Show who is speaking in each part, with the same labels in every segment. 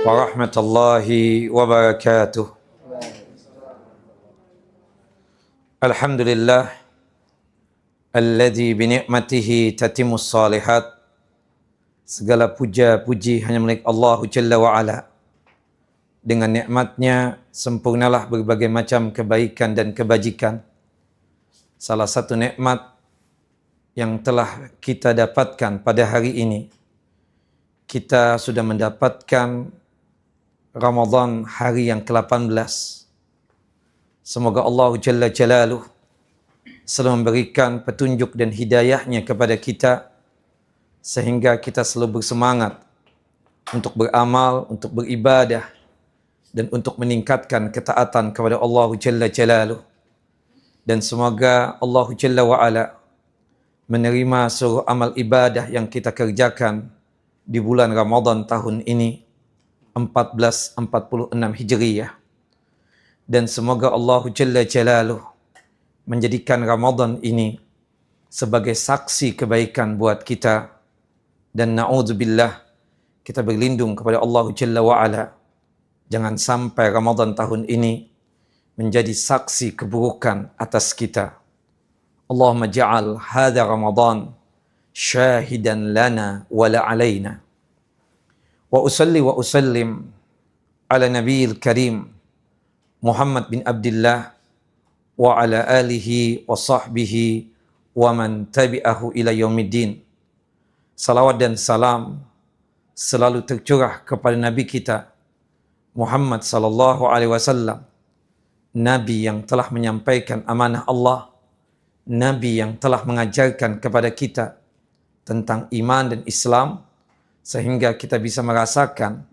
Speaker 1: warahmatullahi wabarakatuh. Alhamdulillah alladzi bi ni'matihi tatimmus shalihat. Segala puja puji hanya milik Allah Jalla wa Ala. Dengan nikmatnya sempurnalah berbagai macam kebaikan dan kebajikan. Salah satu nikmat yang telah kita dapatkan pada hari ini, kita sudah mendapatkan Ramadan hari yang ke-18. Semoga Allah Jalla Jalaluh selalu memberikan petunjuk dan hidayahnya kepada kita, sehingga kita selalu bersemangat untuk beramal, untuk beribadah, dan untuk meningkatkan ketaatan kepada Allah Jalla Jalaluh. Dan semoga Allah Jalla wa'ala menerima seluruh amal ibadah yang kita kerjakan di bulan Ramadan tahun ini 1446 Hijriyah. Dan semoga Allah Jalla Jalaluh menjadikan Ramadan ini sebagai saksi kebaikan buat kita. Dan na'udzubillah, kita berlindung kepada Allah Jalla wa'ala, jangan sampai Ramadan tahun ini menjadi saksi keburukan atas kita. Allahumma ja'al hadha Ramadan syahidan lana wa la alaina. Wa usalli wa usallim ala nabiyil karim Muhammad bin Abdullah wa ala alihi wa sahbihi wa man tabi'ahu ila yaumiddin. Salawat dan salam selalu tercurah kepada Nabi kita Muhammad sallallahu alaihi wasallam, Nabi yang telah menyampaikan amanah Allah, Nabi yang telah mengajarkan kepada kita tentang iman dan Islam, sehingga kita bisa merasakan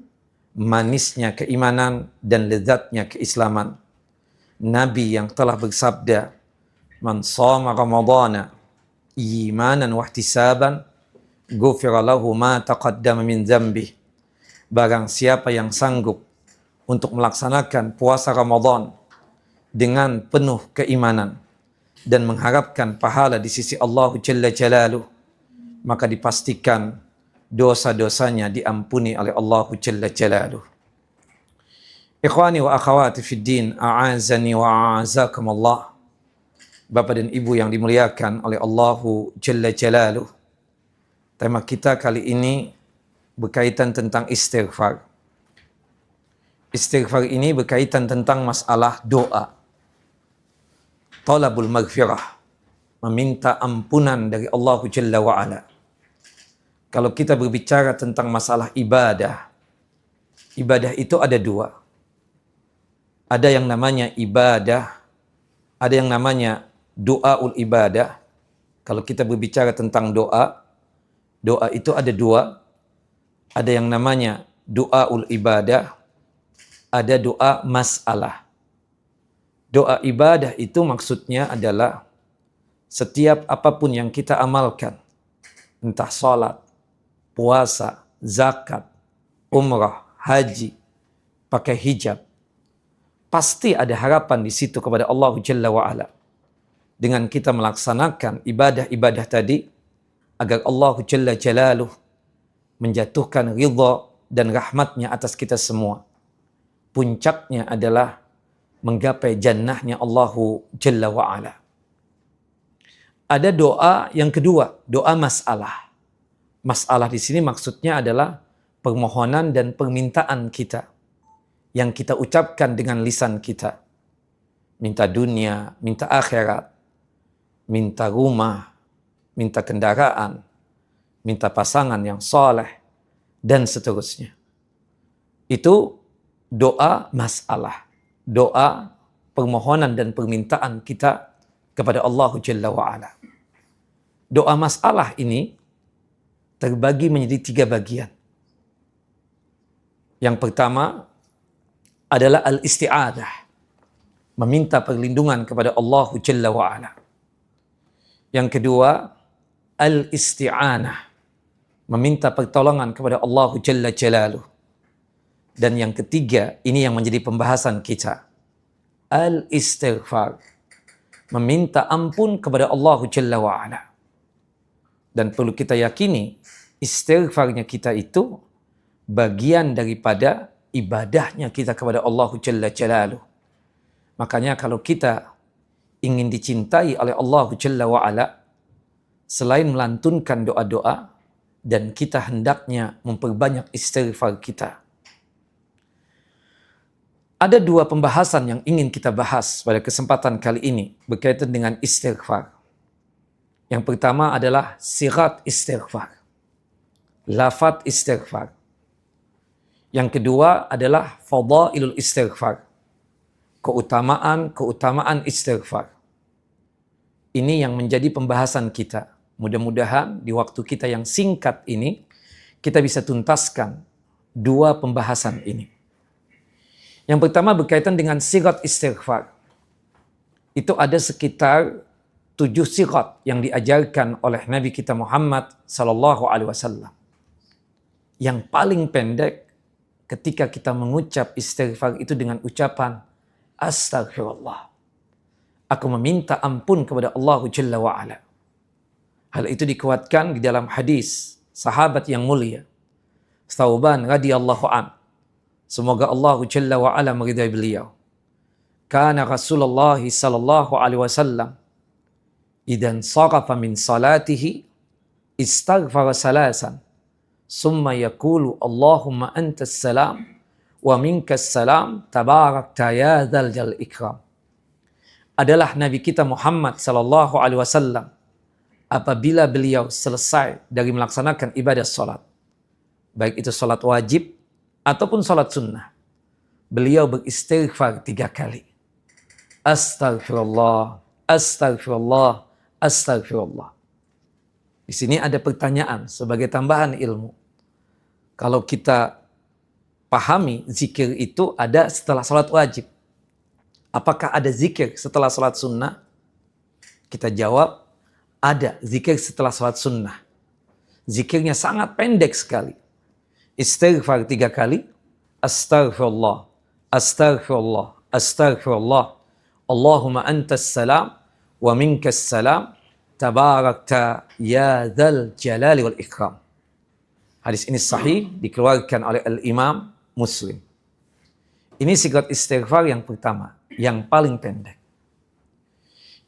Speaker 1: manisnya keimanan dan lezatnya keislaman. Nabi yang telah bersabda, "Man shama Ramadhana imanan wa ihtisaban, ghufira lahu ma taqaddama min dzambih." Barang siapa yang sanggup untuk melaksanakan puasa Ramadan dengan penuh keimanan dan mengharapkan pahala di sisi Allah Jalla Jalaluh, maka dipastikan dosa-dosanya diampuni oleh Allah Jalla Jalaluh. Ikhwani wa akhawati fid din, a'azani wa a'azakumullah. Bapak dan Ibu yang dimuliakan oleh Allah Jalla Jalaluh. Tema kita kali ini berkaitan tentang istighfar. Istighfar ini berkaitan tentang masalah doa. Talabul maghfirah, meminta ampunan dari Allah Jalla wa'ala. Kalau kita berbicara tentang masalah ibadah, ibadah itu ada dua. Ada yang namanya ibadah, ada yang namanya doaul ibadah. Kalau kita berbicara tentang doa, doa itu ada dua. Ada yang namanya doaul ibadah, ada doa masalah. Doa ibadah itu maksudnya adalah setiap apapun yang kita amalkan, entah salat, puasa, zakat, umrah, haji, pakai hijab, pasti ada harapan di situ kepada Allah Jalla wa'ala. Dengan kita melaksanakan ibadah-ibadah tadi, agar Allah Jalla Jalaluh menjatuhkan ridha dan rahmatnya atas kita semua. Puncaknya adalah menggapai jannahnya Allahu Jalla wa'ala. Ada doa yang kedua, doa masalah. Masalah di sini maksudnya adalah permohonan dan permintaan kita yang kita ucapkan dengan lisan kita. Minta dunia, minta akhirat, minta rumah, minta kendaraan, minta pasangan yang saleh, dan seterusnya. Itu doa masalah. Doa, permohonan dan permintaan kita kepada Allah Jalla wa'ala. Doa masalah ini terbagi menjadi 3 bagian. Yang pertama adalah al-isti'adah, meminta perlindungan kepada Allah Jalla wa'ala. Yang kedua, al-isti'anah, meminta pertolongan kepada Allah Jalla Jalaluh. Dan yang ketiga, ini yang menjadi pembahasan kita, al-istighfar, meminta ampun kepada Allah Jalla wa'ala. Dan perlu kita yakini, istighfarnya kita itu bagian daripada ibadahnya kita kepada Allah Jalla Jalaluh. Makanya kalau kita ingin dicintai oleh Allah Jalla wa'ala, selain melantunkan doa-doa, dan kita hendaknya memperbanyak istighfar kita. Ada dua pembahasan yang ingin kita bahas pada kesempatan kali ini berkaitan dengan istighfar. Yang pertama adalah sigat istighfar, lafaz istighfar. Yang kedua adalah fadailul istighfar, keutamaan istighfar. Ini yang menjadi pembahasan kita. Mudah-mudahan di waktu kita yang singkat ini, kita bisa tuntaskan dua pembahasan ini. Yang pertama berkaitan dengan sigat istighfar. Itu ada sekitar 7 sigat yang diajarkan oleh Nabi kita Muhammad sallallahu alaihi wasallam. Yang paling pendek ketika kita mengucap istighfar itu dengan ucapan Astaghfirullah. Aku meminta ampun kepada Allah Jalla wa'ala. Hal itu dikuatkan di dalam hadis sahabat yang mulia Thauban radhiyallahu an. Semoga Allah Jalla wa'ala meridai beliau. Kana Rasulullah sallallahu alaihi wasallam idan sarafa min salatihi istaghfara salasan summa yaqulu Allahumma antas salam wa minkas salam tabarakta ya dzal jalal ikram. Adalah Nabi kita Muhammad sallallahu alaihi wasallam apabila beliau selesai dari melaksanakan ibadah salat, baik itu salat wajib ataupun salat sunnah, beliau beristighfar 3 kali. Astaghfirullah, astaghfirullah, astaghfirullah. Di sini ada pertanyaan sebagai tambahan ilmu. Kalau kita pahami zikir itu ada setelah salat wajib, apakah ada zikir setelah salat sunnah? Kita jawab, ada zikir setelah salat sunnah. Zikirnya sangat pendek sekali. Istighfar 3 kali. Astaghfirullah, astaghfirullah, astaghfirullah. Allahumma antas salam wa minkas salam. Tabarakta ya dzal jalali wal ikram. Hadis ini sahih, dikeluarkan oleh Al-Imam Muslim. Ini sigat istighfar yang pertama, yang paling pendek.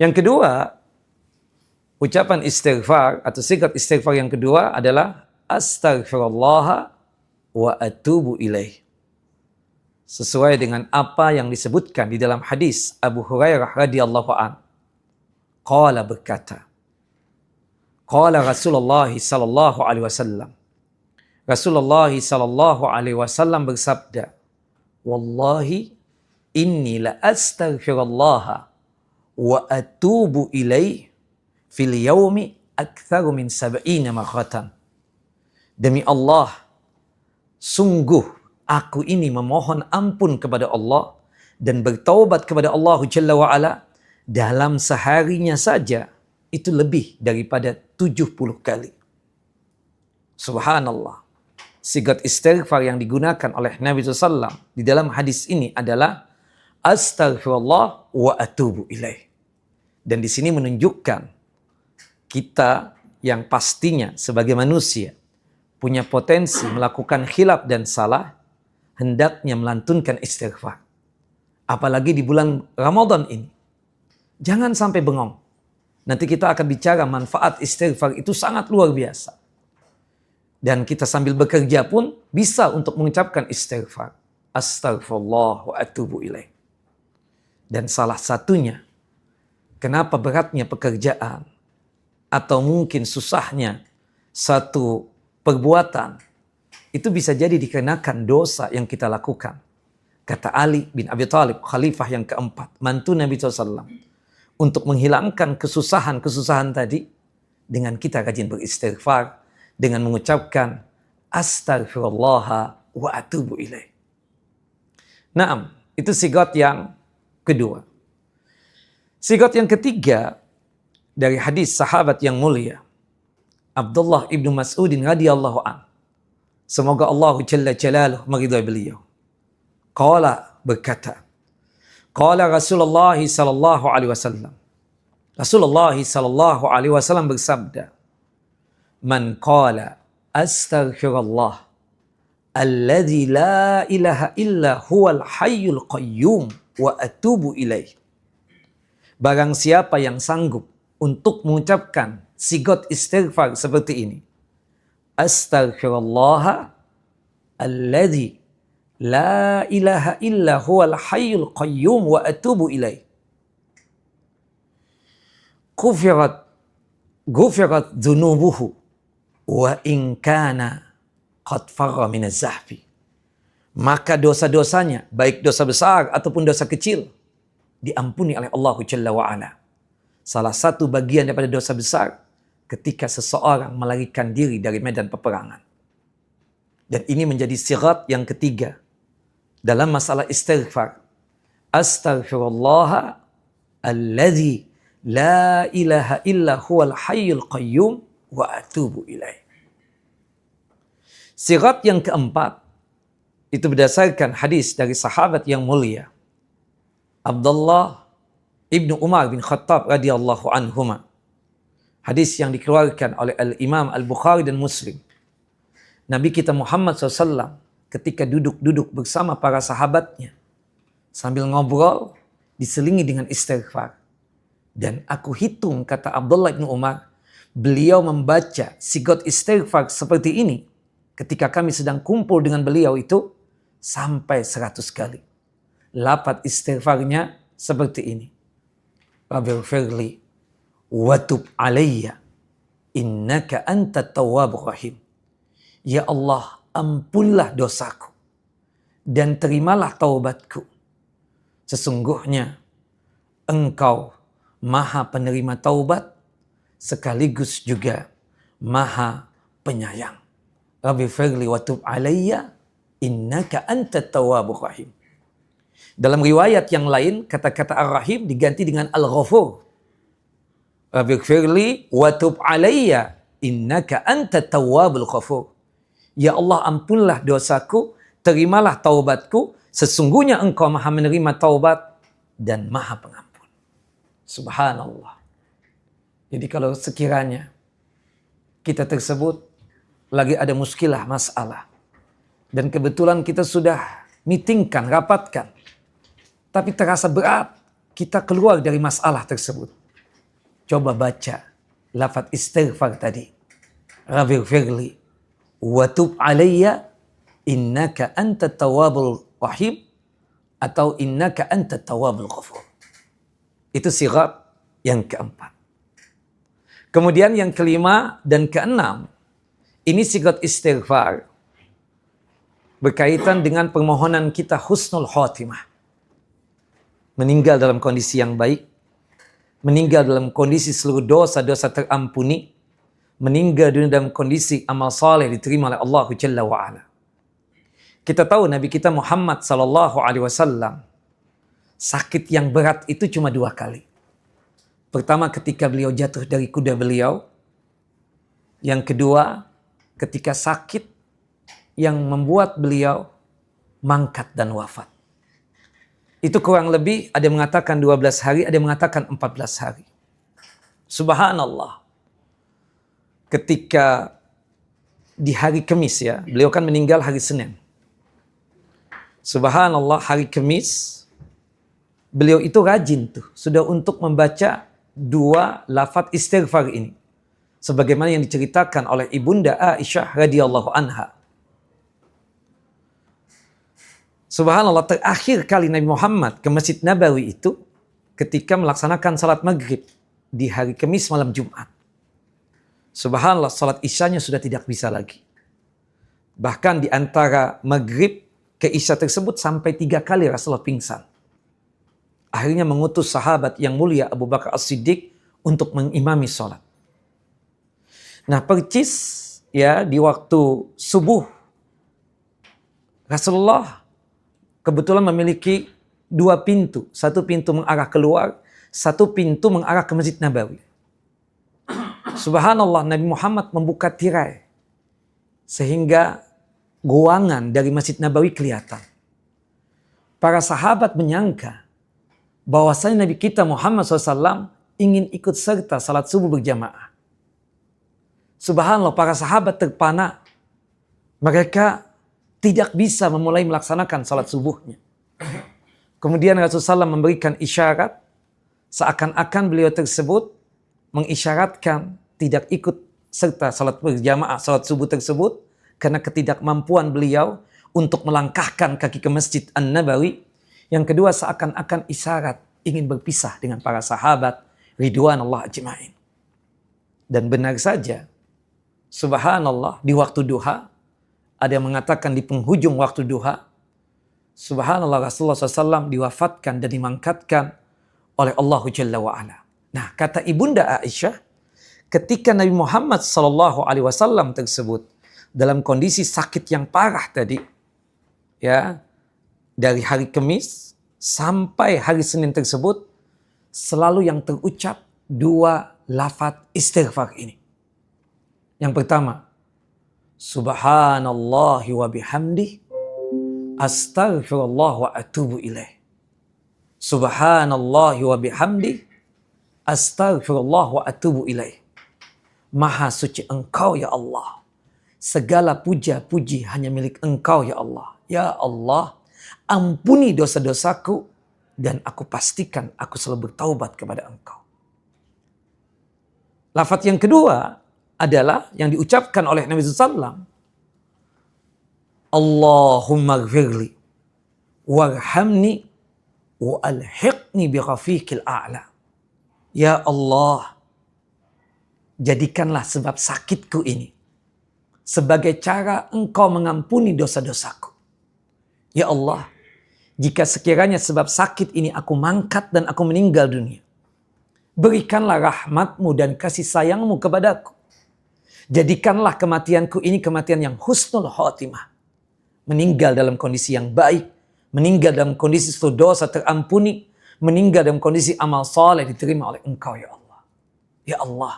Speaker 1: Yang kedua, ucapan istighfar atau sigat istighfar yang kedua adalah astaghfirullah wa atubu ilaih. Sesuai dengan apa yang disebutkan di dalam hadis Abu Hurairah radhiyallahu an. Qala berkata, qala Rasulullah sallallahu alaihi wasallam. Rasulullah sallallahu alaihi wasallam bersabda, wallahi inni la astaghfirullah wa atubu ilaih fil yaumi aktsaru min 70 marratan. Demi Allah, sungguh aku ini memohon ampun kepada Allah dan bertaubat kepada Allah Jalla wa'ala dalam seharinya saja itu lebih daripada 70 kali. Subhanallah. Sigat istighfar yang digunakan oleh Nabi SAW di dalam hadis ini adalah astaghfirullah wa atubu ilaih. Dan di sini menunjukkan kita yang pastinya sebagai manusia punya potensi melakukan khilaf dan salah, hendaknya melantunkan istighfar. Apalagi di bulan Ramadan ini. Jangan sampai bengong. Nanti kita akan bicara manfaat istighfar itu sangat luar biasa. Dan kita sambil bekerja pun bisa untuk mengucapkan istighfar. Astaghfirullah wa atubu ilaih. Dan salah satunya, kenapa beratnya pekerjaan, atau mungkin susahnya satu perbuatan, itu bisa jadi dikenakan dosa yang kita lakukan. Kata Ali bin Abi Thalib, khalifah yang keempat, mantu Nabi SAW, untuk menghilangkan kesusahan-kesusahan tadi, dengan kita rajin beristighfar, dengan mengucapkan astaghfirullah wa atubu ilaih. Naam, itu sigat yang kedua. Sigat yang ketiga, dari hadis sahabat yang mulia Abdullah ibnu Mas'udin radhiyallahu an. Semoga Allah Jalla Jalaluhu meridai beliau. Qala berkata, qala Rasulullah sallallahu alaihi wasallam. Rasulullah sallallahu alaihi wasallam bersabda, man qala astaghfirullah alladzi la ilaha illa huwal hayyul qayyum wa atubu ilaih. Barang siapa yang sanggup untuk mengucapkan sigot istighfar seperti ini. Astaghfirullah alladzi la ilaha illa huwal hayyul qayyum wa atubu ilaih. Ghufirat dzunubuhu wa in kana qad farra min az-zahfi. Maka dosa-dosanya, baik dosa besar ataupun dosa kecil, diampuni oleh Allah Jalla wa'ala. Salah satu bagian daripada dosa besar ketika seseorang melarikan diri dari medan peperangan. Dan ini menjadi sirat yang ketiga dalam masalah istighfar. Astaghfirullah alladzi la ilaha illa huwal hayyul qayyum wa atubu ilaih. Sirat yang keempat itu berdasarkan hadis dari sahabat yang mulia Abdullah ibnu Umar bin Khattab radhiyallahu anhuma. Hadis yang dikeluarkan oleh Al-Imam Al-Bukhari dan Muslim. Nabi kita Muhammad SAW ketika duduk-duduk bersama para sahabatnya sambil ngobrol diselingi dengan istighfar. Dan aku hitung, kata Abdullah ibnu Umar, beliau membaca sigot istighfar seperti ini ketika kami sedang kumpul dengan beliau itu sampai 100 kali. Lafaz istighfarnya seperti ini. Rabbighfirli wa tub alayya innaka antat tawwabur rahim. Ya Allah, ampunlah dosaku dan terimalah taubatku. Sesungguhnya Engkau Maha penerima taubat sekaligus juga Maha penyayang. Rabbighfirli wa tub alayya innaka antat tawwabur rahim. Dalam riwayat yang lain, kata-kata Ar-Rahim diganti dengan Al-Ghafur. Rabbighfirli wa tub alayya innaka antat tawwabul ghafur. Ya Allah, ampunlah dosaku, terimalah taubatku, sesungguhnya Engkau Maha menerima taubat dan Maha pengampun. Subhanallah. Jadi kalau sekiranya kita tersebut lagi ada muskilah, masalah, dan kebetulan kita sudah meetingkan, rapatkan, tapi terasa berat, kita keluar dari masalah tersebut. Coba baca lafaz istighfar tadi. Rabbighfirli wa tub alayya innaka antat tawwabul rahim atau innaka antat tawwabul ghafur. Itu sirat yang keempat. Kemudian yang kelima dan keenam, ini sirat istighfar berkaitan dengan permohonan kita husnul khotimah. Meninggal dalam kondisi yang baik, meninggal dalam kondisi seluruh dosa-dosa terampuni, meninggal dalam kondisi amal saleh diterima oleh Allah Jalla wa'ala. Kita tahu Nabi kita Muhammad SAW sakit yang berat itu cuma 2 kali. Pertama ketika beliau jatuh dari kuda beliau. Yang kedua ketika sakit yang membuat beliau mangkat dan wafat. Itu kurang lebih ada yang mengatakan 12 hari, ada yang mengatakan 14 hari. Subhanallah. Ketika di hari Kamis ya, beliau kan meninggal hari Senin. Subhanallah, hari Kamis beliau itu rajin tuh sudah untuk membaca 2 lafaz istighfar ini. Sebagaimana yang diceritakan oleh Ibunda Aisyah radhiyallahu anha. Subhanallah, terakhir kali Nabi Muhammad ke Masjid Nabawi itu ketika melaksanakan salat maghrib di hari Kamis malam Jumat. Subhanallah, salat isyanya sudah tidak bisa lagi. Bahkan di antara maghrib ke isya tersebut sampai 3 kali Rasulullah pingsan. Akhirnya mengutus sahabat yang mulia Abu Bakar As-Siddiq untuk mengimami salat. Nah, percis ya di waktu subuh Rasulullah kebetulan memiliki 2 pintu. Satu pintu mengarah keluar, satu pintu mengarah ke Masjid Nabawi. Subhanallah, Nabi Muhammad membuka tirai sehingga ruangan dari Masjid Nabawi kelihatan. Para sahabat menyangka bahwasanya Nabi kita Muhammad SAW ingin ikut serta salat subuh berjamaah. Subhanallah, para sahabat terpana. Mereka tidak bisa memulai melaksanakan salat subuhnya. Kemudian Rasulullah SAW memberikan isyarat, seakan-akan beliau tersebut mengisyaratkan tidak ikut serta salat berjamaah, salat subuh tersebut, karena ketidakmampuan beliau untuk melangkahkan kaki ke Masjid An-Nabawi. Yang kedua, seakan-akan isyarat ingin berpisah dengan para sahabat ridwanullah ajma'in. Dan benar saja, subhanallah, di waktu duha, ada yang mengatakan di penghujung waktu duha, subhanallah, Rasulullah SAW diwafatkan dan dimangkatkan oleh Allah Jalla wa'ala. Nah, kata Ibunda Aisyah, ketika Nabi Muhammad SAW tersebut dalam kondisi sakit yang parah tadi, ya, dari hari Kamis sampai hari Senin tersebut, selalu yang terucap 2 lafaz istighfar ini. Yang pertama, subhanallahi wa bihamdi, astaghfirullah wa atubu ilaih. Subhanallahi wa bihamdi, astaghfirullah wa atubu ilaih. Maha suci Engkau ya Allah. Segala puja-puji hanya milik Engkau ya Allah. Ya Allah, ampuni dosa-dosaku dan aku pastikan aku selalu bertaubat kepada Engkau. Lafaz yang kedua adalah yang diucapkan oleh Nabi SAW. Allahumma gfirli warhamni wa alhiqni bi rafiqil a'la. Ya Allah, jadikanlah sebab sakitku ini sebagai cara Engkau mengampuni dosa-dosaku. Ya Allah, jika sekiranya sebab sakit ini aku mangkat dan aku meninggal dunia, berikanlah rahmat-Mu dan kasih sayang-Mu kepadaku. Jadikanlah kematianku ini kematian yang husnul khotimah. Meninggal dalam kondisi yang baik, meninggal dalam kondisi dosa terampuni, meninggal dalam kondisi amal saleh diterima oleh Engkau ya Allah. Ya Allah,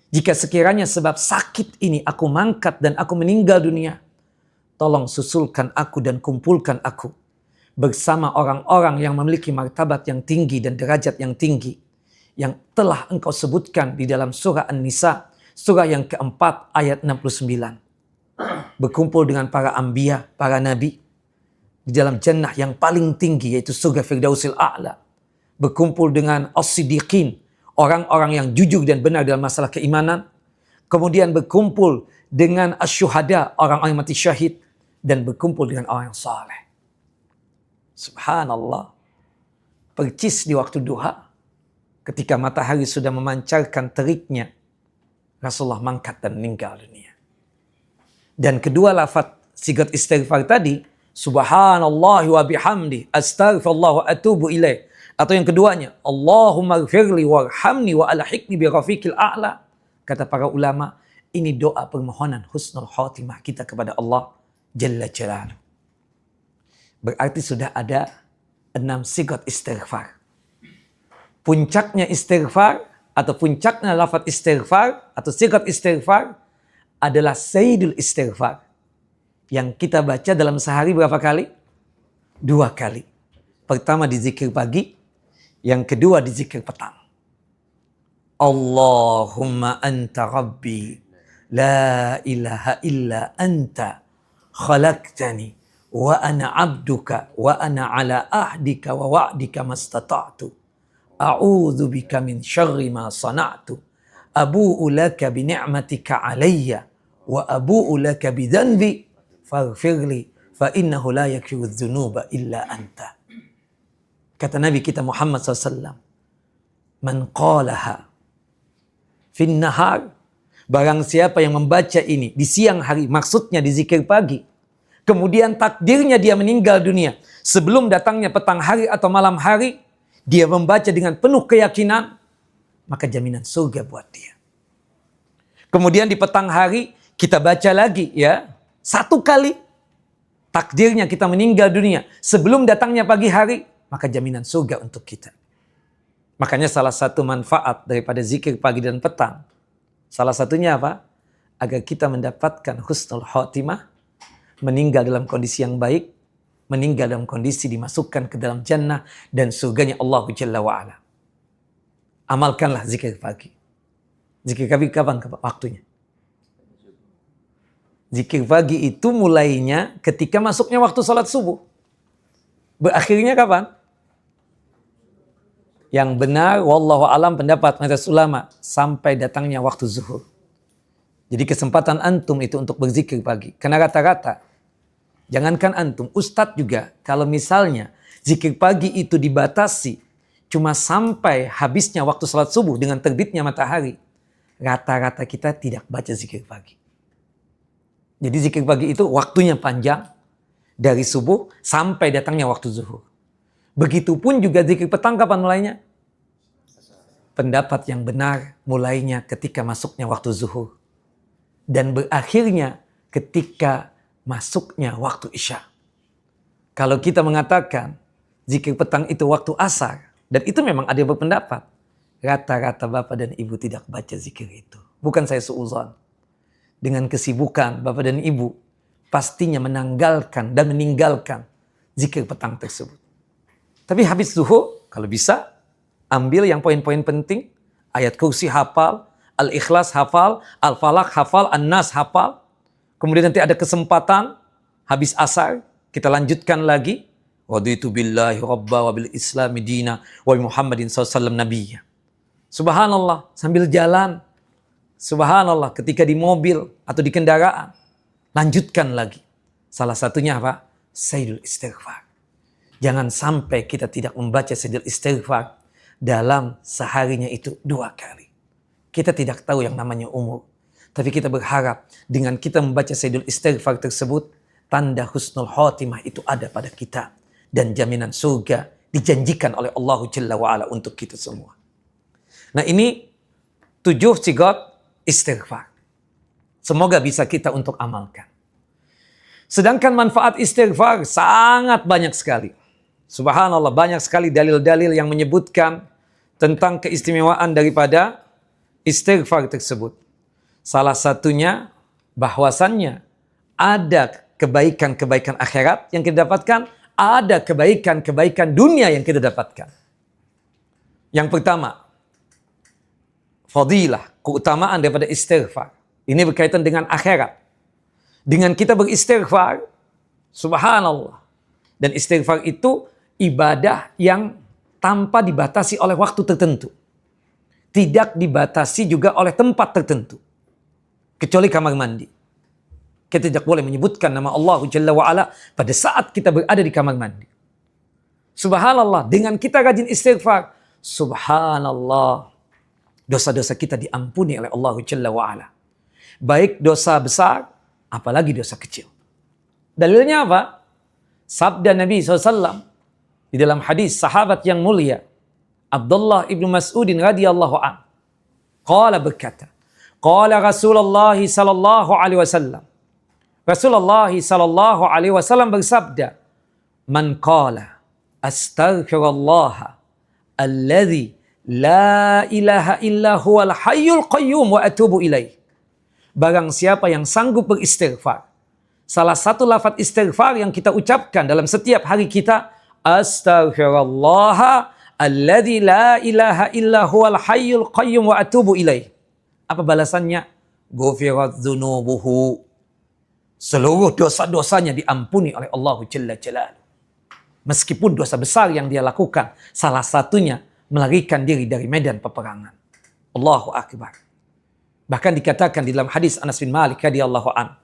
Speaker 1: jika sekiranya sebab sakit ini aku mangkat dan aku meninggal dunia, tolong susulkan aku dan kumpulkan aku bersama orang-orang yang memiliki martabat yang tinggi dan derajat yang tinggi, yang telah Engkau sebutkan di dalam surah An-Nisa, surah yang keempat ayat 69. Berkumpul dengan para anbiya, para nabi di dalam jannah yang paling tinggi, yaitu surga Firdausil A'la. Berkumpul dengan as-siddiqin, orang-orang yang jujur dan benar dalam masalah keimanan. Kemudian berkumpul dengan asyuhada, orang-orang yang mati syahid, dan berkumpul dengan orang yang saleh. Subhanallah, percis di waktu duha, ketika matahari sudah memancarkan teriknya, Rasulullah mangkat dan meninggal dunia. Dan kedua lafaz sigat istighfar tadi, subhanallah wa bihamdi, astaghfirullah wa atubu ilaih. Atau yang keduanya, Allahumma gfirli warhamni wa alhiqni bi rafiqil a'la. Kata para ulama, ini doa permohonan husnul khotimah kita kepada Allah Jalla Jalaluhu. Berarti sudah ada 6 sigat istighfar. Puncaknya istighfar atau puncaknya lafaz istighfar atau sigat istighfar adalah Sayyidul Istighfar, yang kita baca dalam sehari berapa kali? 2 kali. Pertama di zikir pagi, yang kedua di zikir petang. Allahumma anta rabbi, la ilaha illa anta, khalaqtani, wa ana abduka, wa ana ala ahdika wa wa'dika mastata'tu. A'udzu bika min syarri ma sana'tu. Abu'u laka bi ni'matika alayya wa abu'u laka bi dhanbi faghfirli fa innahu la yaghfiru dzunuba illa anta. Kata Nabi kita Muhammad SAW, man qalaha fin nahar, barang siapa yang membaca ini di siang hari, maksudnya di zikir pagi, kemudian takdirnya dia meninggal dunia sebelum datangnya petang hari atau malam hari, dia membaca dengan penuh keyakinan, maka jaminan surga buat dia. Kemudian di petang hari kita baca lagi ya, 1 kali, takdirnya kita meninggal dunia sebelum datangnya pagi hari, maka jaminan surga untuk kita. Makanya salah satu manfaat daripada zikir pagi dan petang, salah satunya apa? Agar kita mendapatkan husnul khotimah, meninggal dalam kondisi yang baik, meninggal dalam kondisi dimasukkan ke dalam jannah dan surganya Allah Jalla wa'ala. Amalkanlah zikir pagi. Zikir pagi kapan waktunya? Zikir pagi itu mulainya ketika masuknya waktu sholat subuh. Berakhirnya kapan? Yang benar, wallahu alam pendapat mayoritas ulama, sampai datangnya waktu zuhur. Jadi kesempatan antum itu untuk berzikir pagi. Karena rata-rata, jangankan antum, ustadz juga, kalau misalnya zikir pagi itu dibatasi cuma sampai habisnya waktu sholat subuh dengan terbitnya matahari, rata-rata kita tidak baca zikir pagi. Jadi zikir pagi itu waktunya panjang, dari subuh sampai datangnya waktu zuhur. Begitupun juga zikir petang kapan mulainya? Pendapat yang benar mulainya ketika masuknya waktu zuhur. Dan berakhirnya ketika masuknya waktu isya. Kalau kita mengatakan zikir petang itu waktu asar, dan itu memang ada yang berpendapat, rata-rata bapak dan ibu tidak baca zikir itu. Bukan saya suuzon. Dengan kesibukan bapak dan ibu, pastinya menanggalkan dan meninggalkan zikir petang tersebut. Tapi habis zuhur, kalau bisa, ambil yang poin-poin penting. Ayat kursi hafal, Al-Ikhlas hafal, Al-Falaq hafal, An-Nas hafal. Kemudian nanti ada kesempatan, habis asar, kita lanjutkan lagi. Raditu billahi rabba wa bil islami dina wa Muhammadin SAW nabiyya. Subhanallah, sambil jalan. Subhanallah, ketika di mobil atau di kendaraan. Lanjutkan lagi. Salah satunya apa? Sayyidul Istighfar. Jangan sampai kita tidak membaca Sayyidul Istighfar dalam seharinya itu 2 kali. Kita tidak tahu yang namanya umur. Tapi kita berharap dengan kita membaca Sayyidul Istighfar tersebut, tanda husnul khotimah itu ada pada kita. Dan jaminan surga dijanjikan oleh Allah Jalla wa'ala untuk kita semua. Nah ini 7 sigat istighfar. Semoga bisa kita untuk amalkan. Sedangkan manfaat istighfar sangat banyak sekali. Subhanallah, banyak sekali dalil-dalil yang menyebutkan tentang keistimewaan daripada istighfar tersebut. Salah satunya bahwasannya ada kebaikan-kebaikan akhirat yang kita dapatkan, ada kebaikan-kebaikan dunia yang kita dapatkan. Yang pertama, fadilah, keutamaan daripada istighfar. Ini berkaitan dengan akhirat. Dengan kita beristighfar, subhanallah. Dan istighfar itu ibadah yang tanpa dibatasi oleh waktu tertentu. Tidak dibatasi juga oleh tempat tertentu. Kecuali kamar mandi. Kita tidak boleh menyebutkan nama Allah Jalla wa'ala pada saat kita berada di kamar mandi. Subhanallah, dengan kita rajin istighfar, subhanallah, dosa-dosa kita diampuni oleh Allah Jalla wa'ala. Baik dosa besar, apalagi dosa kecil. Dalilnya apa? Sabda Nabi SAW di dalam hadis sahabat yang mulia, Abdullah ibnu Mas'udin radhiyallahu an. Qala berkata, Qala Rasulullah sallallahu alaihi wasallam. Rasulullah sallallahu alaihi wasallam bersabda, Man qala astaghfirullah alladzi la ilaha illa huwal hayyul qayyum wa atubu ilaih. Barang siapa yang sanggup beristighfar. Salah satu lafaz istighfar yang kita ucapkan dalam setiap hari kita, astaghfirullah alladzi la ilaha illa huwal hayyul qayyum wa atubu ilaih. Apa balasannya? Ghufirat dzunubuhu. Seluruh dosa-dosanya diampuni oleh Allah Jalla Jalaluhu. Meskipun dosa besar yang dia lakukan, salah satunya melarikan diri dari medan peperangan. Allahu Akbar. Bahkan dikatakan di dalam hadis Anas bin Malik radhiyallahu an.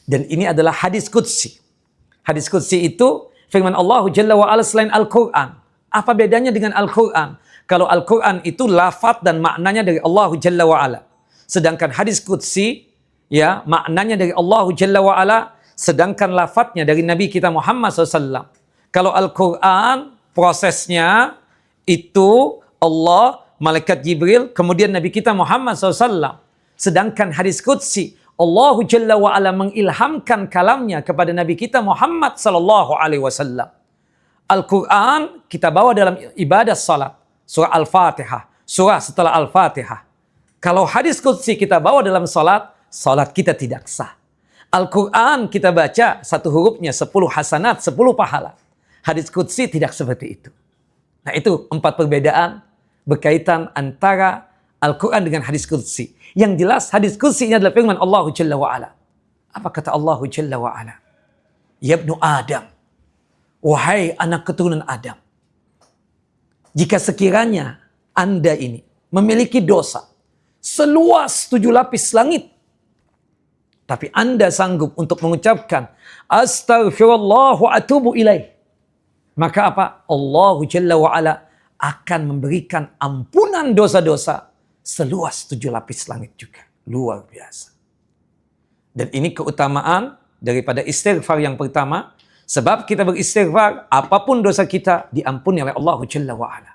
Speaker 1: Dan ini adalah hadis qudsi. Hadis qudsi itu firman Allah Jalla wa ala selain Al-Quran. Apa bedanya dengan Al-Quran? Kalau Al-Quran itu lafaz dan maknanya dari Allah Jalla wa ala. Sedangkan hadis qudsi, ya, maknanya dari Allah Jalla wa ala, sedangkan lafadznya dari Nabi kita Muhammad SAW. Kalau Al-Quran, prosesnya itu Allah, malaikat Jibril, kemudian Nabi kita Muhammad SAW. Sedangkan hadis qudsi, Allah Jalla wa ala mengilhamkan kalamnya kepada Nabi kita Muhammad SAW. Al-Quran kita bawa dalam ibadah salat, surah Al-Fatihah, surah setelah Al-Fatihah. Kalau hadis qudsi kita bawa dalam salat, salat kita tidak sah. Al-Quran kita baca satu hurufnya 10 hasanat, 10 pahala. Hadis qudsi tidak seperti itu. Nah itu 4 perbedaan berkaitan antara Al-Quran dengan hadis qudsi. Yang jelas hadis qudsi ini adalah firman Allah Jalla wa'ala. Apa kata Allah Jalla wa'ala? Ya ibnu Adam, wahai anak keturunan Adam, jika sekiranya Anda ini memiliki dosa seluas 7 lapis langit, tapi Anda sanggup untuk mengucapkan astaghfirullah wa atubu ilaih, maka apa? Allah Jalla wa'ala akan memberikan ampunan dosa-dosa seluas 7 lapis langit juga. Luar biasa. Dan ini keutamaan daripada istighfar yang pertama. Sebab kita beristighfar, apapun dosa kita diampuni oleh Allah Jalla wa'ala.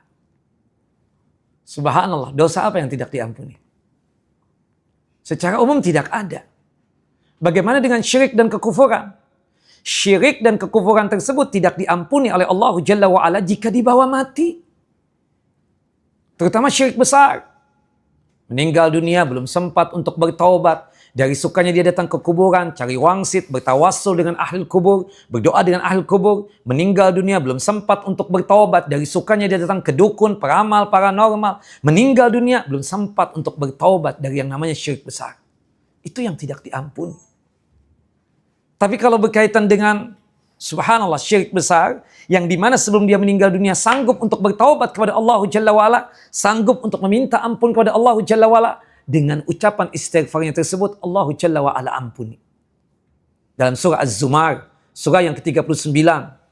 Speaker 1: Subhanallah, dosa apa yang tidak diampuni? Secara umum tidak ada. Bagaimana dengan syirik dan kekufuran? Syirik dan kekufuran tersebut tidak diampuni oleh Allah Jalla wa'ala jika dibawa mati. Terutama syirik besar. Meninggal dunia belum sempat untuk bertaubat. Dari sukanya dia datang ke kuburan, cari wangsit, bertawassul dengan ahli kubur, berdoa dengan ahli kubur. Meninggal dunia belum sempat untuk bertaubat. Dari sukanya dia datang ke dukun, peramal, paranormal. Meninggal dunia belum sempat untuk bertaubat dari yang namanya syirik besar. Itu yang tidak diampuni. Tapi kalau berkaitan dengan subhanallah syirik besar, yang dimana sebelum dia meninggal dunia sanggup untuk bertaubat kepada Allah Jalla wa'ala, sanggup untuk meminta ampun kepada Allah Jalla wa'ala, dengan ucapan istighfarnya tersebut Allah Jalla wa'ala ampuni. Dalam surah Az-Zumar, surah yang ke-39,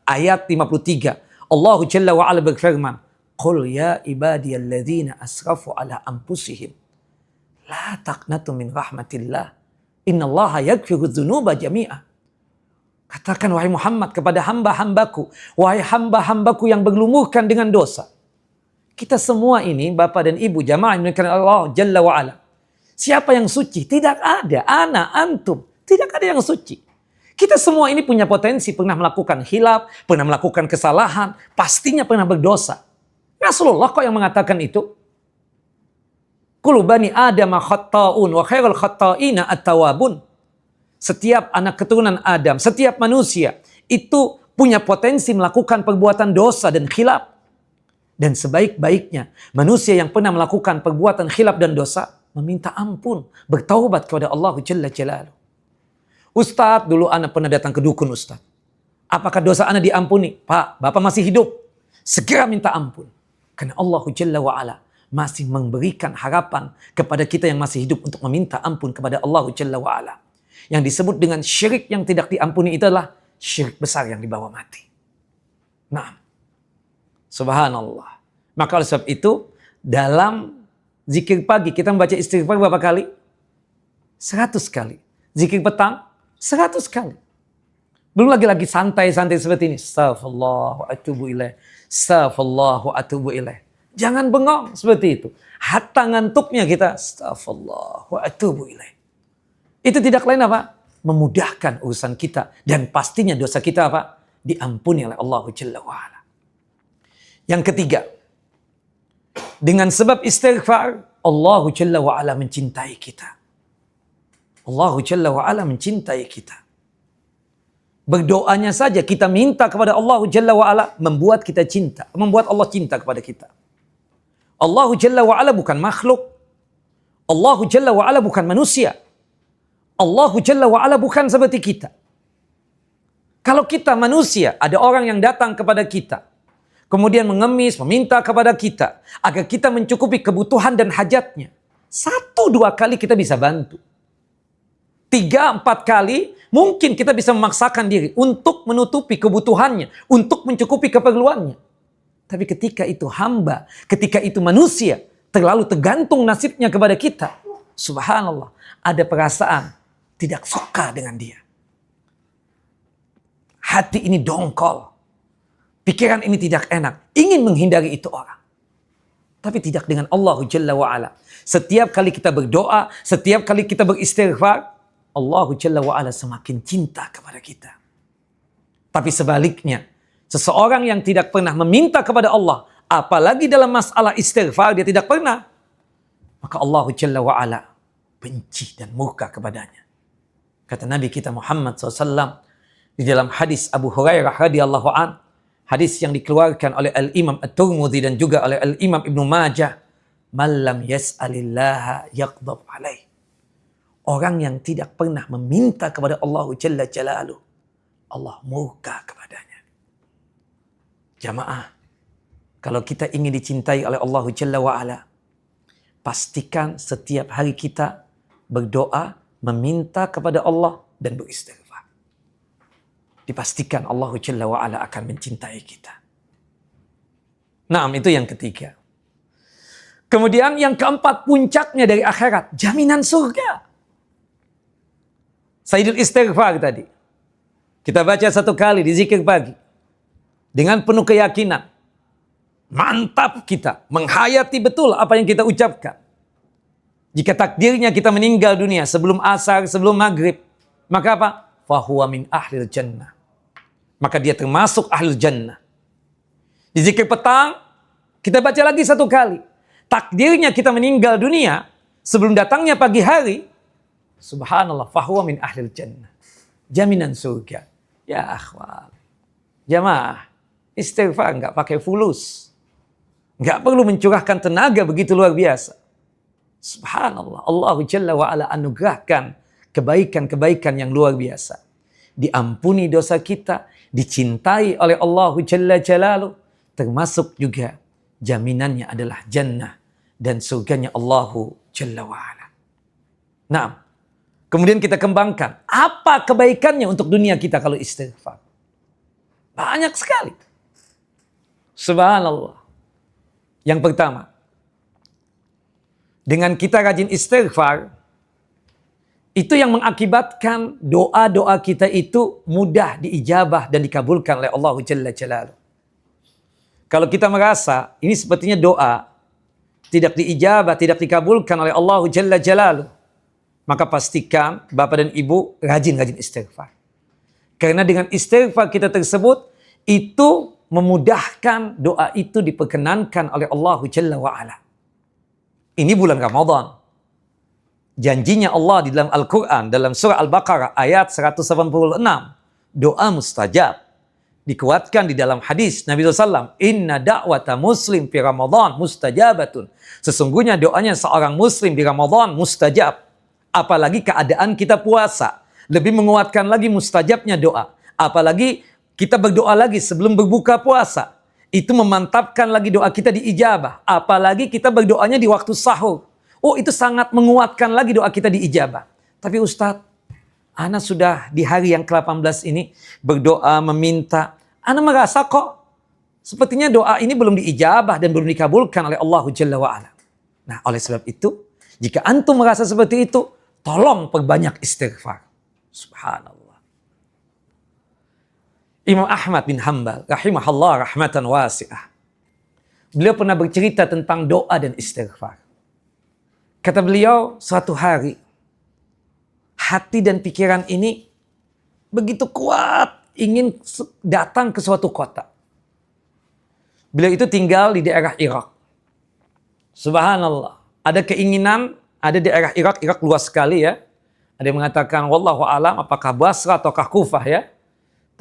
Speaker 1: ayat 53, Allah Jalla wa'ala berfirman, Qul ya ibadiyalladzina asrafu ala anfusihim, la taqnatu min rahmatillah, innallaha yaghfiru dzunuba jami'ah. Katakan wahai Muhammad kepada hamba-hambaku, wahai hamba-hambaku yang berlumurkan dengan dosa. Kita semua ini, Bapak dan Ibu, jamaah yang dimuliakan Allah Jalla wa'ala. Siapa yang suci? Tidak ada. Ana, antum. Tidak ada yang suci. Kita semua ini punya potensi, pernah melakukan hilaf, pernah melakukan kesalahan, pastinya pernah berdosa. Rasulullah kok yang mengatakan itu? Kullu bani Adam khatta'un wa khairul khatta'ina at-tawwabun. Setiap anak keturunan Adam, setiap manusia itu punya potensi melakukan perbuatan dosa dan khilaf. Dan sebaik-baiknya manusia yang pernah melakukan perbuatan khilaf dan dosa meminta ampun, bertaubat kepada Allah Jalla Jalaluhu. Ustadz, dulu anak pernah datang ke dukun Ustadz. Apakah dosa anak diampuni? Pak, Bapak masih hidup. Segera minta ampun. Karena Allah Jalla wa'ala masih memberikan harapan kepada kita yang masih hidup untuk meminta ampun kepada Allah Jalla wa'ala. Yang disebut dengan syirik yang tidak diampuni itu adalah syirik besar yang dibawa mati. Nah, subhanallah. Maka oleh sebab itu, dalam zikir pagi kita membaca istighfar berapa kali? 100 kali. Zikir petang 100 kali. Belum lagi santai-santai seperti ini. Astaghfirullah wa atubu ilaih. Astaghfirullah wa atubu ilaih. Jangan bengong seperti itu. Hatta ngantuknya kita astaghfirullah wa atubu ilaih. Itu tidak lain apa? Memudahkan urusan kita. Dan pastinya dosa kita apa? Diampuni oleh Allah Jalla wa'ala. Yang ketiga, dengan sebab istighfar, Allah Jalla wa'ala mencintai kita. Allah Jalla wa'ala mencintai kita. Berdoanya saja kita minta kepada Allah Jalla wa'ala membuat kita cinta. Membuat Allah cinta kepada kita. Allah Jalla wa'ala bukan makhluk. Allah Jalla wa'ala bukan manusia. Allah Jalla wa'ala bukan seperti kita. Kalau kita manusia, ada orang yang datang kepada kita, kemudian mengemis, meminta kepada kita, agar kita mencukupi kebutuhan dan hajatnya. 1-2 kali kita bisa bantu. 3-4 kali mungkin kita bisa memaksakan diri untuk menutupi kebutuhannya, untuk mencukupi keperluannya. Tapi ketika itu hamba, ketika itu manusia, terlalu tergantung nasibnya kepada kita. Subhanallah, ada perasaan tidak suka dengan dia. Hati ini dongkol. Pikiran ini tidak enak. Ingin menghindari itu orang. Tapi tidak dengan Allah Jalla wa'ala. Setiap kali kita berdoa, setiap kali kita beristighfar, Allah Jalla wa'ala semakin cinta kepada kita. Tapi sebaliknya, seseorang yang tidak pernah meminta kepada Allah, apalagi dalam masalah istighfar, dia tidak pernah, maka Allah Jalla wa'ala benci dan murka kepadanya. Kata Nabi kita Muhammad SAW di dalam hadis Abu Hurairah radhiyallahu an, hadis yang dikeluarkan oleh Al-Imam At-Tirmidzi dan juga oleh Al-Imam Ibnu Majah, "Man lam yas'alillaha yaghdab alaih." orang yang tidak pernah meminta kepada Allah Jalla Jalaluh, Allah murka kepadanya. Jamaah, kalau kita ingin dicintai oleh Allah Jalla wa'ala, pastikan setiap hari kita berdoa, meminta kepada Allah dan beristighfar. Dipastikan Allah Jalla wa'ala akan mencintai kita. Nah, itu yang ketiga. Kemudian yang keempat, puncaknya dari akhirat, jaminan surga. Sayyidul istighfar tadi. Kita baca satu kali di zikir pagi. Dengan penuh keyakinan. Mantap kita. Menghayati betul apa yang kita ucapkan. Jika takdirnya kita meninggal dunia sebelum asar, sebelum maghrib. Maka apa? Fahuwa min ahlil jannah. Maka dia termasuk ahlil jannah. Di zikir petang, kita baca lagi satu kali. Takdirnya kita meninggal dunia sebelum datangnya pagi hari. Subhanallah, fahuwa min ahlil jannah. Jaminan surga. Ya akhwal. Jamaah, istighfar nggak pakai fulus. Nggak perlu mencurahkan tenaga begitu luar biasa. Subhanallah, Allah Jalla wa'ala anugerahkan kebaikan-kebaikan yang luar biasa. Diampuni dosa kita, dicintai oleh Allah Jalla Jalaluh, termasuk juga jaminannya adalah jannah dan surganya Allah Jalla wa'ala. Nah, kemudian kita kembangkan, apa kebaikannya untuk dunia kita kalau istighfar? Banyak sekali. Subhanallah. Yang pertama, dengan kita rajin istighfar, itu yang mengakibatkan doa-doa kita itu mudah diijabah dan dikabulkan oleh Allah Jalla Jalaluh. Kalau kita merasa ini sepertinya doa tidak diijabah, tidak dikabulkan oleh Allah Jalla Jalaluh, maka pastikan Bapak dan Ibu rajin-rajin istighfar. Karena dengan istighfar kita tersebut, itu memudahkan doa itu diperkenankan oleh Allah Jalla wa'ala. Ini bulan Ramadan. Janjinya Allah di dalam Al-Quran, dalam surah Al-Baqarah ayat 186. Doa mustajab. Dikuatkan di dalam hadis Nabi SAW. Inna da'wata muslim fi Ramadan mustajabatun. Sesungguhnya doanya seorang muslim di Ramadan mustajab. Apalagi keadaan kita puasa. Lebih menguatkan lagi mustajabnya doa. Apalagi kita berdoa lagi sebelum berbuka puasa. Itu memantapkan lagi doa kita diijabah. Apalagi kita berdoanya di waktu sahur. Oh, itu sangat menguatkan lagi doa kita diijabah. Tapi Ustadz, ana sudah di hari yang ke-18 ini berdoa, meminta. Ana merasa kok sepertinya doa ini belum diijabah dan belum dikabulkan oleh Allah Jalla wa'ala. Nah, oleh sebab itu, jika antum merasa seperti itu, tolong perbanyak istighfar. Subhanallah. Imam Ahmad bin Hanbal, rahimahullah rahmatan wasi'ah. Beliau pernah bercerita tentang doa dan istighfar. Kata beliau, suatu hari, hati dan pikiran ini begitu kuat ingin datang ke suatu kota. Beliau itu tinggal di daerah Irak. Subhanallah. Ada keinginan, ada daerah Irak luas sekali ya. Ada yang mengatakan, wallahu alam, apakah Basra ataukah Kufah ya.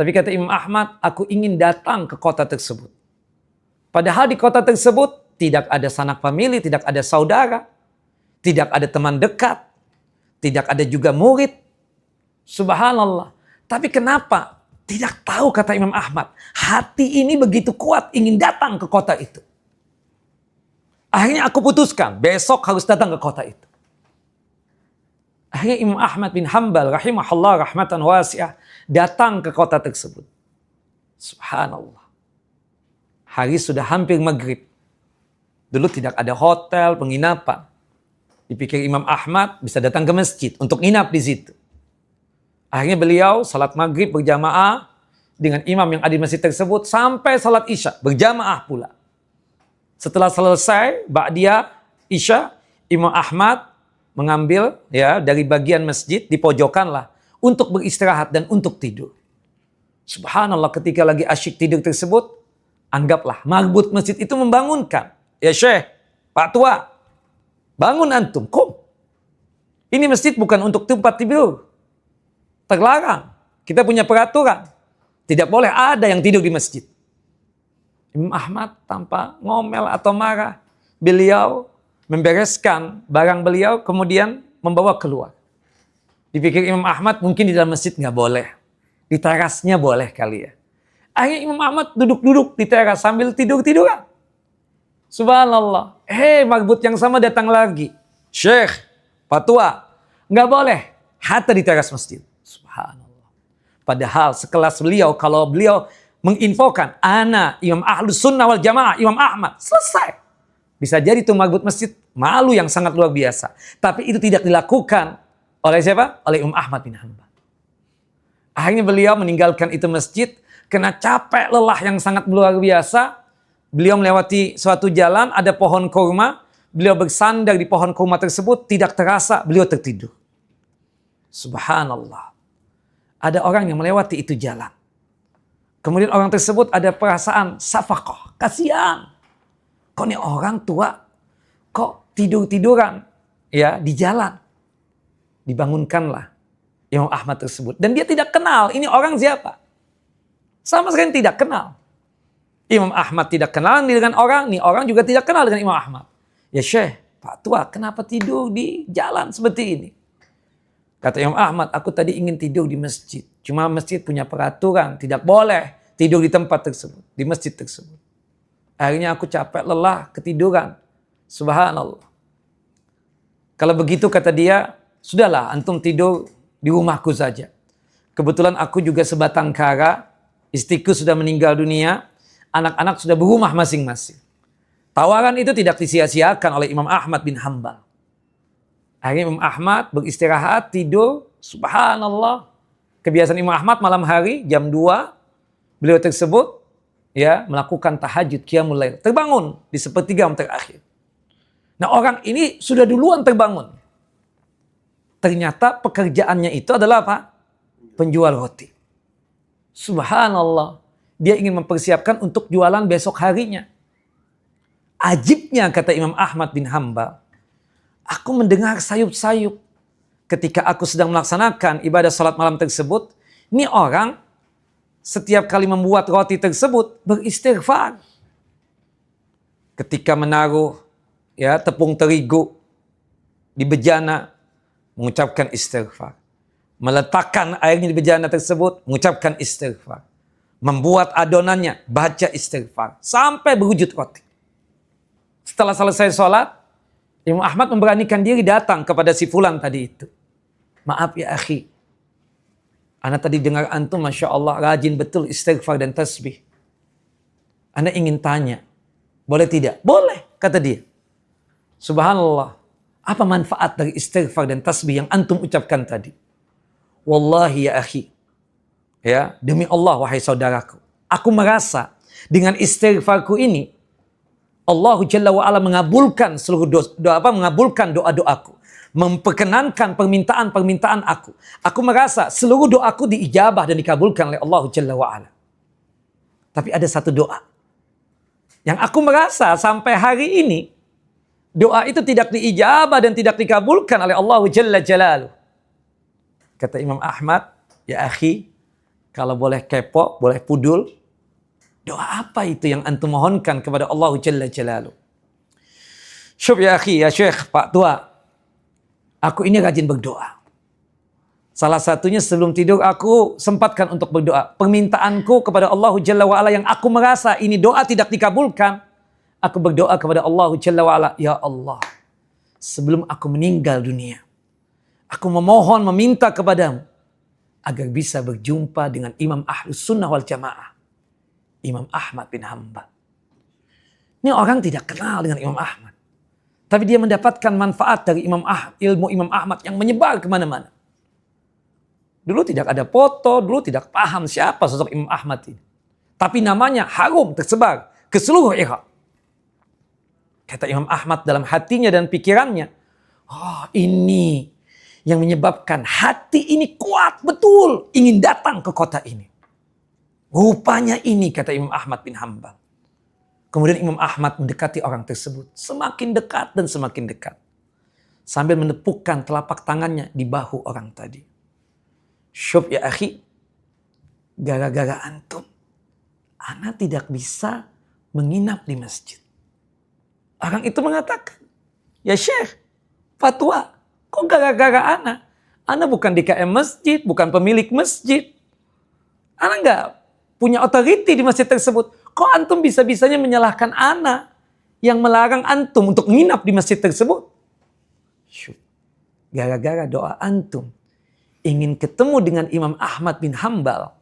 Speaker 1: Tapi kata Imam Ahmad, aku ingin datang ke kota tersebut. Padahal di kota tersebut tidak ada sanak famili, tidak ada saudara, tidak ada teman dekat, tidak ada juga murid. Subhanallah. Tapi kenapa? Tidak tahu kata Imam Ahmad. Hati ini begitu kuat ingin datang ke kota itu. Akhirnya aku putuskan, besok harus datang ke kota itu. Akhirnya Imam Ahmad bin Hanbal rahimahullah rahmatan wasi'ah datang ke kota tersebut. Subhanallah. Hari sudah hampir maghrib. Dulu tidak ada hotel, penginapan. Dipikir Imam Ahmad bisa datang ke masjid untuk nginap di situ. Akhirnya beliau salat maghrib berjamaah dengan imam yang ada di masjid tersebut sampai salat isya berjamaah pula. Setelah selesai ba'diyah isya, Imam Ahmad mengambil ya dari bagian masjid di pojokan lah untuk beristirahat dan untuk tidur. Subhanallah, ketika lagi asyik tidur tersebut, anggaplah marbut masjid itu membangunkan. Ya Syekh, Pak Tua, bangun antum, kum. Ini masjid bukan untuk tempat tidur. Terlarang. Kita punya peraturan. Tidak boleh ada yang tidur di masjid. Imam Ahmad tanpa ngomel atau marah, beliau membereskan barang beliau kemudian membawa keluar. Dipikir Imam Ahmad mungkin di dalam masjid nggak boleh. Di terasnya boleh kali ya. Akhirnya Imam Ahmad duduk-duduk di teras sambil tidur-tiduran. Subhanallah. Marbut yang sama datang lagi. Syekh, fatwa, nggak boleh hatta di teras masjid. Subhanallah. Padahal sekelas beliau, kalau beliau menginfokan, ana Imam Ahlus Sunnah wal Jamaah, Imam Ahmad, selesai. Bisa jadi itu marbut masjid, malu yang sangat luar biasa. Tapi itu tidak dilakukan oleh siapa? Oleh Imam Ahmad bin Hanbal. Akhirnya beliau meninggalkan itu masjid, kena capek lelah yang sangat luar biasa. Beliau melewati suatu jalan, ada pohon kurma. Beliau bersandar di pohon kurma tersebut, tidak terasa beliau tertidur. Subhanallah. Ada orang yang melewati itu jalan. Kemudian orang tersebut ada perasaan safaqah, kasihan. Kok ini orang tua, kok tidur-tiduran ya di jalan. Dibangunkanlah Imam Ahmad tersebut. Dan dia tidak kenal ini orang siapa. Sama sekali tidak kenal. Imam Ahmad tidak kenal dengan orang, nih orang juga tidak kenal dengan Imam Ahmad. Ya Syekh, Pak Tua, kenapa tidur di jalan seperti ini? Kata Imam Ahmad, aku tadi ingin tidur di masjid. Cuma masjid punya peraturan, tidak boleh tidur di tempat tersebut, di masjid tersebut. Akhirnya aku capek, lelah, ketiduran. Subhanallah. Kalau begitu kata dia, sudahlah antum tidur di rumahku saja. Kebetulan aku juga sebatang kara, istriku sudah meninggal dunia, anak-anak sudah berumah masing-masing. Tawaran itu tidak disia-siakan oleh Imam Ahmad bin Hanbal. Akhirnya Imam Ahmad beristirahat, tidur, subhanallah. Kebiasaan Imam Ahmad malam hari jam 2, beliau tersebut ya melakukan tahajud qiyamul lail. Terbangun di sepertiga terakhir. Nah orang ini sudah duluan terbangun. Ternyata pekerjaannya itu adalah apa? Penjual roti. Subhanallah. Dia ingin mempersiapkan untuk jualan besok harinya. Ajibnya kata Imam Ahmad bin Hanbal, aku mendengar sayup-sayup ketika aku sedang melaksanakan ibadah salat malam tersebut. Ini orang setiap kali membuat roti tersebut beristighfar. Ketika menaruh ya tepung terigu di bejana, mengucapkan istighfar. Meletakkan airnya di bejana tersebut, mengucapkan istighfar. Membuat adonannya, baca istighfar. Sampai berwujud roti. Setelah selesai sholat, Imam Ahmad memberanikan diri datang kepada si fulan tadi itu. Maaf ya akhi. Ana tadi dengar antum, Masya Allah, rajin betul istighfar dan tasbih. Ana ingin tanya, boleh tidak? Boleh, kata dia. Subhanallah. Apa manfaat dari istighfar dan tasbih yang antum ucapkan tadi? Wallahi ya akhi. Ya, demi Allah wahai saudaraku, aku merasa dengan istighfarku ini Allah Jalla wa Ala mengabulkan seluruh mengabulkan doa-doaku, memperkenankan permintaan-permintaan aku. Aku merasa seluruh doaku diijabah dan dikabulkan oleh Allah Jalla wa Ala. Tapi ada satu doa yang aku merasa sampai hari ini doa itu tidak diijabah dan tidak dikabulkan oleh Allah Jalla Jalaluh. Kata Imam Ahmad, ya akhi, kalau boleh kepo, boleh pudul, doa apa itu yang antum mohonkan kepada Allah Jalla Jalaluh? Syuf ya akhi, ya Syekh, Pak Tua, aku ini rajin berdoa. Salah satunya sebelum tidur aku sempatkan untuk berdoa. Permintaanku kepada Allah Jalla wa'ala yang aku merasa ini doa tidak dikabulkan. Aku berdoa kepada Allah Jalla wa'ala, ya Allah, sebelum aku meninggal dunia, aku memohon, meminta kepadamu agar bisa berjumpa dengan Imam Ahlus Sunnah wal Jamaah, Imam Ahmad bin Hanbal. Ini orang tidak kenal dengan Imam Ahmad, tapi dia mendapatkan manfaat dari ilmu Imam Ahmad yang menyebar kemana-mana. Dulu tidak ada foto, dulu tidak paham siapa sosok Imam Ahmad ini. Tapi namanya harum tersebar ke seluruh Irak. Kata Imam Ahmad dalam hatinya dan pikirannya, oh ini yang menyebabkan hati ini kuat betul ingin datang ke kota ini. Rupanya ini, kata Imam Ahmad bin Hanbal. Kemudian Imam Ahmad mendekati orang tersebut. Semakin dekat dan semakin dekat. Sambil menepukkan telapak tangannya di bahu orang tadi. Syub ya akhi, gara-gara antum, ana tidak bisa menginap di masjid. Orang itu mengatakan, ya Syekh, fatwa, kok gara-gara ana Ana bukan DKM masjid, bukan pemilik masjid. Ana nggak punya otoriti di masjid tersebut. Kok antum bisa-bisanya menyalahkan ana yang melarang antum untuk nginap di masjid tersebut? Gara-gara doa antum ingin ketemu dengan Imam Ahmad bin Hambal,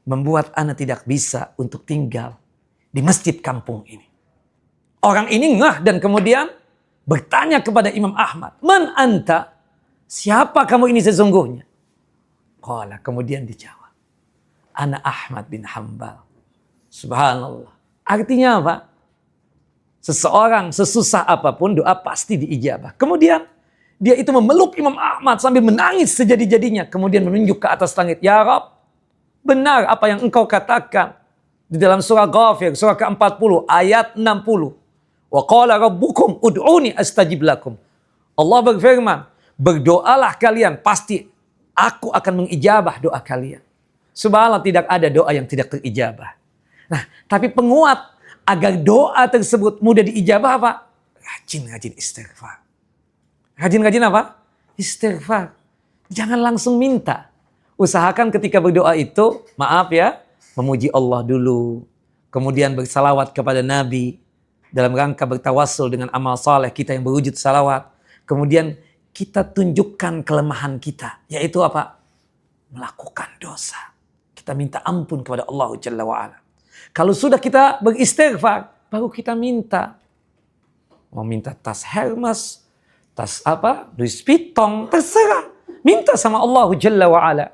Speaker 1: membuat ana tidak bisa untuk tinggal di masjid kampung ini. Orang ini ngah dan kemudian bertanya kepada Imam Ahmad, "Man anta?" Siapa kamu ini sesungguhnya? Qala, kemudian dijawab, "Ana Ahmad bin Hambal." Subhanallah. Artinya apa? Seseorang sesusah apapun doa pasti diijabah. Kemudian dia itu memeluk Imam Ahmad sambil menangis sejadi-jadinya. Kemudian menunjuk ke atas langit, "Ya Rabb, benar apa yang engkau katakan di dalam surah Ghafir, surah ke-40, ayat 60. Wa qala rabbukum ud'uni astajib lakum." Allah berfirman, berdoalah kalian, pasti aku akan mengijabah doa kalian. Subhanallah, tidak ada doa yang tidak terijabah. Nah, tapi penguat agar doa tersebut mudah diijabah apa? Rajin-rajin istighfar. Rajin-rajin apa? Istighfar. Jangan langsung minta. Usahakan ketika berdoa itu, maaf ya, memuji Allah dulu. Kemudian bersalawat kepada Nabi. Dalam rangka bertawassul dengan amal saleh kita yang berwujud salawat. Kemudian kita tunjukkan kelemahan kita. Yaitu apa? Melakukan dosa. Kita minta ampun kepada Allah Jalla wa'ala. Kalau sudah kita beristighfar, baru kita minta. Mau minta tas Hermes, tas apa? Louis Vuitton, terserah. Minta sama Allah Jalla wa'ala.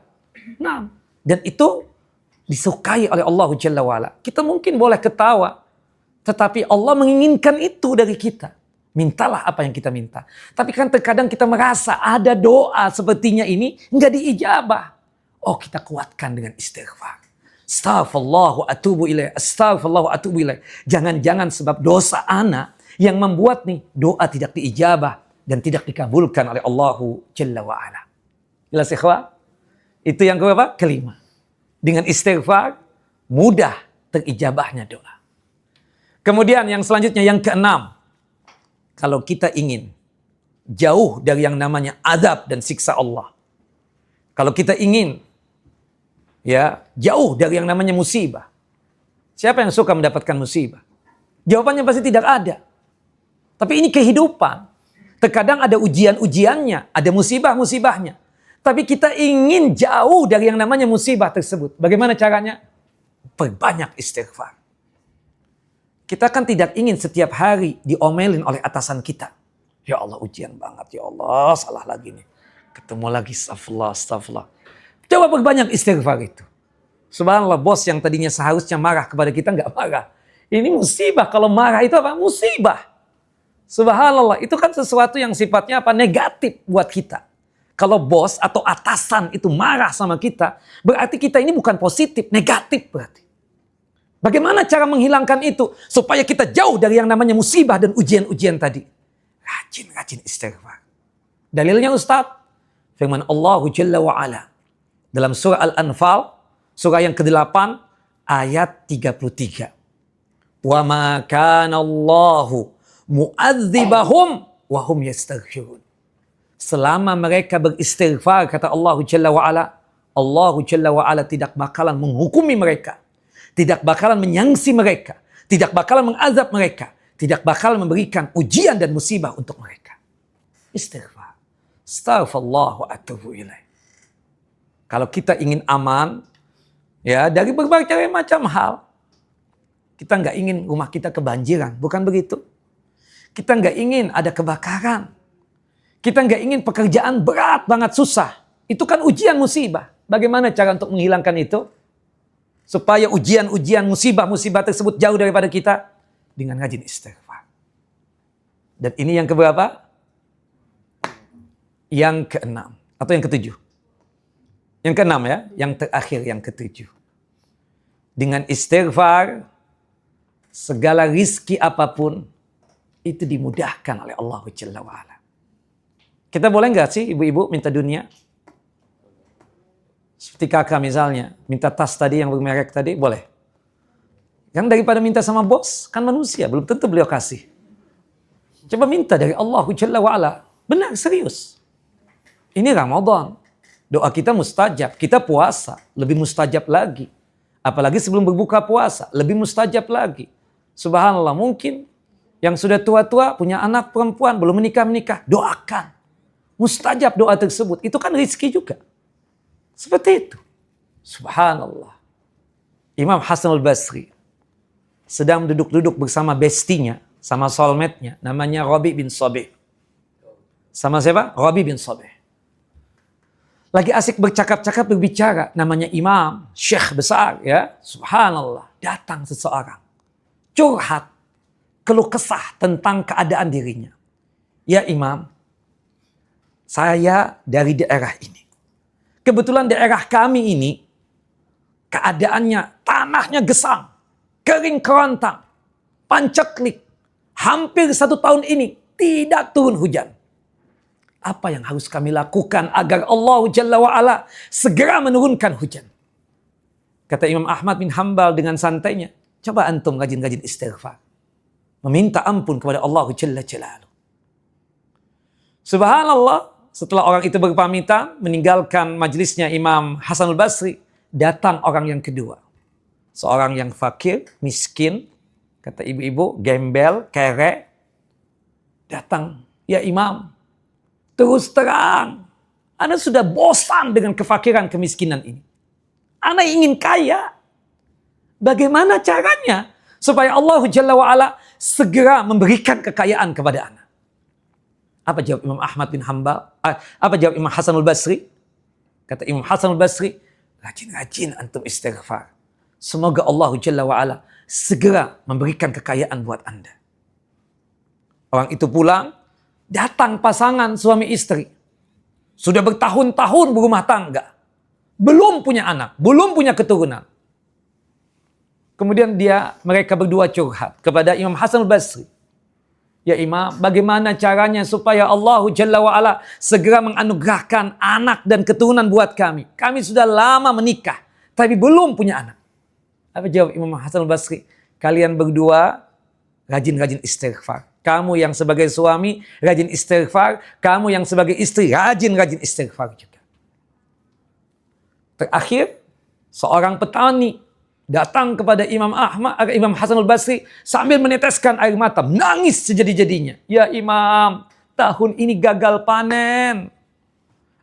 Speaker 1: Nah, dan itu disukai oleh Allah Jalla wa'ala. Kita mungkin boleh ketawa, tetapi Allah menginginkan itu dari kita. Mintalah apa yang kita minta. Tapi kan terkadang kita merasa ada doa sepertinya ini enggak diijabah. Oh, kita kuatkan dengan istighfar. Astaghfirullah wa atubu ilaih. Astaghfirullah wa atubu ilaih. Jangan-jangan sebab dosa ana yang membuat nih doa tidak diijabah dan tidak dikabulkan oleh Allahu Jalla wa ala. Jelas ikhwah? Itu yang keberapa? Kelima. Dengan istighfar mudah terijabahnya doa. Kemudian yang selanjutnya yang keenam. Kalau kita ingin jauh dari yang namanya azab dan siksa Allah. Kalau kita ingin ya jauh dari yang namanya musibah. Siapa yang suka mendapatkan musibah? Jawabannya pasti tidak ada. Tapi ini kehidupan. Terkadang ada ujian-ujiannya, ada musibah-musibahnya. Tapi kita ingin jauh dari yang namanya musibah tersebut. Bagaimana caranya? Perbanyak istighfar. Kita kan tidak ingin setiap hari diomelin oleh atasan kita. Ya Allah, ujian banget. Ya Allah, salah lagi nih. Ketemu lagi, astagfirullah, astagfirullah. Coba perbanyak istighfar itu. Subhanallah, bos yang tadinya seharusnya marah kepada kita nggak marah. Ini musibah. Kalau marah itu apa? Musibah. Subhanallah, itu kan sesuatu yang sifatnya apa? Negatif buat kita. Kalau bos atau atasan itu marah sama kita, berarti kita ini bukan positif, negatif berarti. Bagaimana cara menghilangkan itu? Supaya kita jauh dari yang namanya musibah dan ujian-ujian tadi. Rajin-rajin istighfar. Dalilnya Ustaz, firman Allah Jalla wa'ala. Dalam surah Al-Anfal, surah yang ke-8, ayat 33. Wa ma kana Allahu mu'adzibahum wa hum yastaghfirun. Selama mereka beristighfar, kata Allah Jalla wa'ala, Allah Jalla wa'ala tidak bakalan menghukumi mereka. Tidak bakalan menyangsi mereka. Tidak bakalan mengazab mereka. Tidak bakalan memberikan ujian dan musibah untuk mereka. Istighfar. Astaghfirullah wa atubu ilaih. Kalau kita ingin aman, ya dari berbagai macam hal. Kita nggak ingin rumah kita kebanjiran. Bukan begitu. Kita nggak ingin ada kebakaran. Kita nggak ingin pekerjaan berat banget, susah. Itu kan ujian musibah. Bagaimana cara untuk menghilangkan itu? Supaya ujian-ujian musibah-musibah tersebut jauh daripada kita. Dengan rajin istighfar. Dan ini yang keberapa? Yang keenam. Atau yang ketujuh? Yang keenam ya. Yang terakhir yang ketujuh. Dengan istighfar, segala rizki apapun, itu dimudahkan oleh Allah Jalla wa'ala. Kita boleh nggak sih ibu-ibu minta dunia? Seperti kakak misalnya, minta tas tadi yang bermerek tadi, boleh. Yang daripada minta sama bos, kan manusia, belum tentu beliau kasih. Coba minta dari Allah Jalla wa'ala. Benar, serius. Ini Ramadan. Doa kita mustajab. Kita puasa, lebih mustajab lagi. Apalagi sebelum berbuka puasa, lebih mustajab lagi. Subhanallah, mungkin yang sudah tua-tua, punya anak perempuan, belum menikah-menikah, doakan. Mustajab doa tersebut. Itu kan rezeki juga. Seperti itu. Subhanallah. Imam Hasan al-Basri sedang duduk-duduk bersama bestinya, sama soulmate-nya, namanya Rabi bin Sabih. Sama siapa? Rabi bin Sabih. Lagi asik bercakap-cakap, berbicara, namanya imam, syekh besar ya. Subhanallah. Datang seseorang. Curhat, keluh kesah tentang keadaan dirinya. Ya imam, saya dari daerah ini. Kebetulan daerah kami ini, keadaannya tanahnya gesang, kering kerontang, panceklik. Hampir 1 tahun ini tidak turun hujan. Apa yang harus kami lakukan agar Allah Jalla wa'ala segera menurunkan hujan? Kata Imam Ahmad bin Hanbal dengan santainya, coba antum rajin-rajin istighfar. Meminta ampun kepada Allah Jalla Jalaluhu. Subhanallah, setelah orang itu berpamitan, meninggalkan majlisnya Imam Hasan al-Basri, datang orang yang kedua. Seorang yang fakir, miskin, kata ibu-ibu, gembel, kere. Datang, ya imam, terus terang, Anda sudah bosan dengan kefakiran, kemiskinan ini. Anda ingin kaya. Bagaimana caranya supaya Allah Jalla wa'ala segera memberikan kekayaan kepada Anda? Apa jawab Imam Ahmad bin Hanbal? Apa jawab Imam Hasan al-Basri? Kata Imam Hasan al-Basri, rajin-rajin antum istighfar. Semoga Allah Jalla wa'ala segera memberikan kekayaan buat Anda. Orang itu pulang, datang pasangan suami istri. Sudah bertahun-tahun berumah tangga. Belum punya anak, belum punya keturunan. Kemudian mereka berdua curhat kepada Imam Hasan al-Basri. Ya imam, bagaimana caranya supaya Allah Jalla wa'ala segera menganugerahkan anak dan keturunan buat kami? Kami sudah lama menikah, tapi belum punya anak. Apa jawab Imam Hasan al-Basri? Kalian berdua rajin-rajin istighfar. Kamu yang sebagai suami rajin istighfar, kamu yang sebagai istri rajin-rajin istighfar juga. Terakhir, seorang petani datang kepada Imam Hasan al-Basri sambil meneteskan air mata, nangis sejadi-jadinya. Ya imam, tahun ini gagal panen.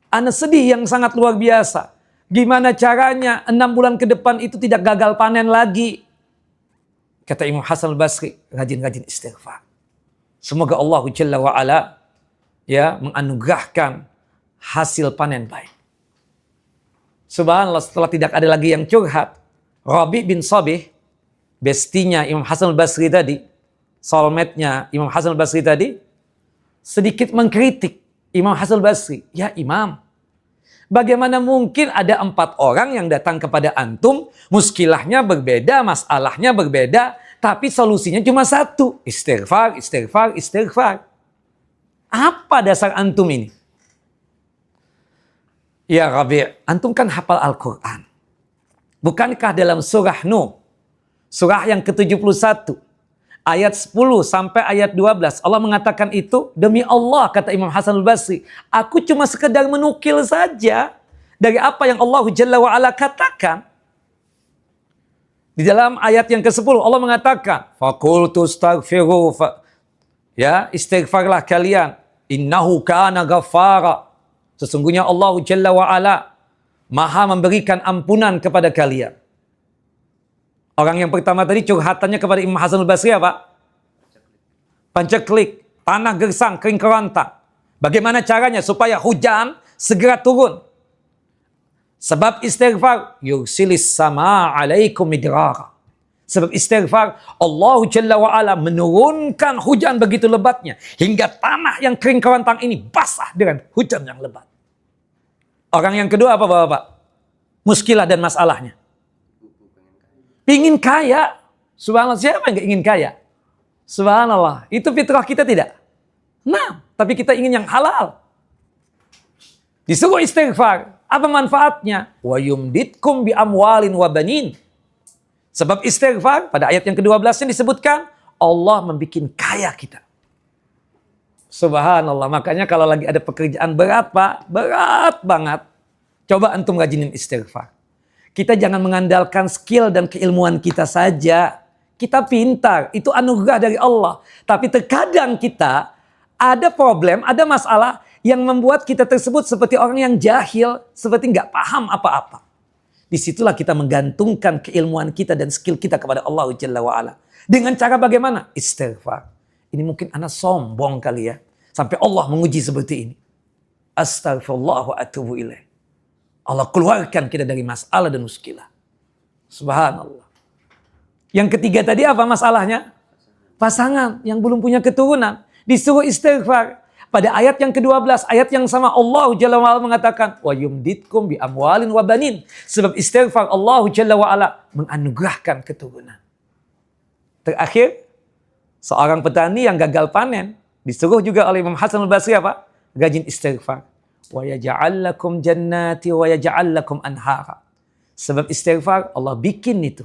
Speaker 1: Ana sedih yang sangat luar biasa. Gimana caranya 6 bulan ke depan itu tidak gagal panen lagi? Kata Imam Hasan al-Basri, rajin-rajin istighfar. Semoga Allah Jalla wa'ala menganugerahkan hasil panen baik. Subhanallah, setelah tidak ada lagi yang curhat, Rabi bin Sabih, bestinya Imam Hasan al-Basri tadi, soulmate-nya Imam Hasan al-Basri tadi, sedikit mengkritik Imam Hasan al-Basri. Ya imam, bagaimana mungkin ada 4 orang yang datang kepada antum, muskilahnya berbeda, masalahnya berbeda, tapi solusinya cuma 1. Istighfar, istighfar, istighfar. Apa dasar antum ini? Ya Rabi, antum kan hafal Al-Quran. Bukankah dalam surah Nuh, surah yang ke-71, ayat 10 sampai ayat 12, Allah mengatakan itu, demi Allah, kata Imam Hasan al-Basri, aku cuma sekedar menukil saja dari apa yang Allah Jalla wa'ala katakan. Di dalam ayat yang ke-10 Allah mengatakan, Fakultu astaghfiru, istighfarlah kalian, innahu kana ghaffara. Sesungguhnya Allah Jalla wa'ala Maha memberikan ampunan kepada kalian. Orang yang pertama tadi curhatannya kepada Imam Hasan al-Basri apa? Panceklik, tanah gersang, kering kerontang. Bagaimana caranya supaya hujan segera turun? Sebab istighfar, yursilis sama alaikum midrara. Sebab istighfar, Allah Jalla wa'ala menurunkan hujan begitu lebatnya. Hingga tanah yang kering kerontang ini basah dengan hujan yang lebat. Orang yang kedua apa Bapak? Muskilah dan masalahnya. Pingin kaya. Subhanallah, siapa yang gak ingin kaya? Subhanallah, itu fitrah kita tidak? Nah, tapi kita ingin yang halal. Disuruh istighfar. Apa manfaatnya? Wa yumditkum bi amwalin wa banin. Sebab istighfar pada ayat yang ke-12 disebutkan Allah membikin kaya kita. Subhanallah, makanya kalau lagi ada pekerjaan berat Pak, berat banget. Coba antum rajinin istighfar. Kita jangan mengandalkan skill dan keilmuan kita saja. Kita pintar, itu anugerah dari Allah. Tapi terkadang kita ada problem, ada masalah yang membuat kita tersebut seperti orang yang jahil, seperti nggak paham apa-apa. Disitulah kita menggantungkan keilmuan kita dan skill kita kepada Allah Jalla wa'ala. Dengan cara bagaimana? Istighfar. Ini mungkin anak sombong kali ya. Sampai Allah menguji seperti ini. Astaghfirullah wa atubu ilaih. Allah keluarkan kita dari masalah dan muskilah. Subhanallah. Yang ketiga tadi apa masalahnya? Pasangan yang belum punya keturunan. Disuruh istighfar. Pada ayat yang ke-12, ayat yang sama Allah Jalla wa'ala mengatakan, wa yumditkum bi amwalin wa banin. Sebab istighfar Allah Jalla wa'ala menganugerahkan keturunan. Terakhir, seorang petani yang gagal panen, disuruh juga oleh Imam Hasan al-Basri apa? Rajin istighfar. Wa yaj'al lakum jannati wa yaj'al lakum anhara. Sebab istighfar Allah bikin itu.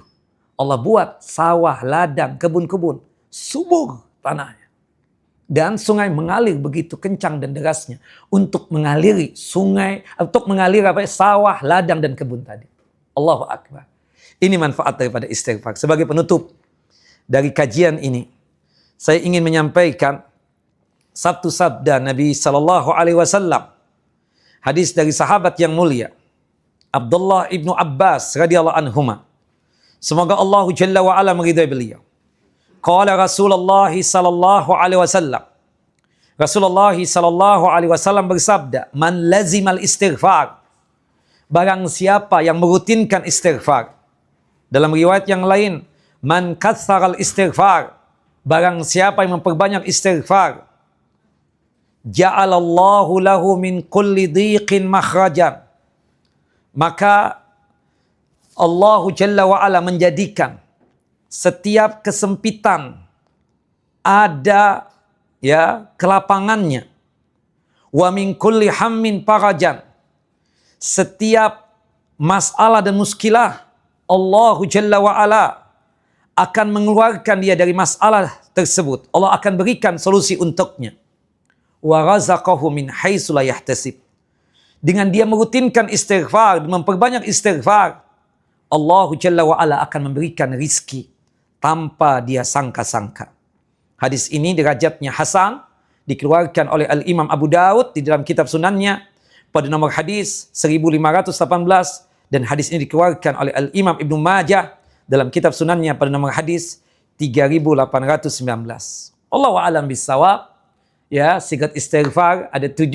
Speaker 1: Allah buat sawah, ladang, kebun-kebun, subur tanahnya. Dan sungai mengalir begitu kencang dan derasnya untuk mengaliri sungai, untuk mengalir sawah, ladang dan kebun tadi. Allahu Akbar. Ini manfaat daripada istighfar. Sebagai penutup dari kajian ini, saya ingin menyampaikan satu sabda Nabi sallallahu alaihi wasallam. Hadis dari sahabat yang mulia Abdullah ibnu Abbas radhiyallahu anhuma. Semoga Allah Jalla wa ala meridai beliau. Qala Rasulullah sallallahu alaihi wasallam. Rasulullah sallallahu alaihi wasallam bersabda, "Man lazimal istighfar." Barang siapa yang merutinkan istighfar. Dalam riwayat yang lain, "Man katsaral istighfar." Barang siapa yang memperbanyak istighfar, ja'alallahu lahu min kulli dhiqin makhrajan. Maka Allah Jalla wa ala menjadikan setiap kesempitan ada ya kelapangannya. Wa min kulli hammin farajan. Setiap masalah dan muskilah Allah Jalla wa ala akan mengeluarkan dia dari masalah tersebut. Allah akan berikan solusi untuknya. Wa razaqahu min haitsu la yahtasib. Dengan dia merutinkan istighfar, memperbanyak istighfar, Allah Jalla wa ala akan memberikan rizki tanpa dia sangka-sangka. Hadis ini derajatnya hasan, dikeluarkan oleh Al-Imam Abu Daud di dalam kitab sunannya pada nomor hadis 1518, dan hadis ini dikeluarkan oleh Al-Imam Ibnu Majah dalam kitab sunannya pada nomor hadis 3819. Allahu a'lam bissawab. Ya, sigat istighfar ada 7,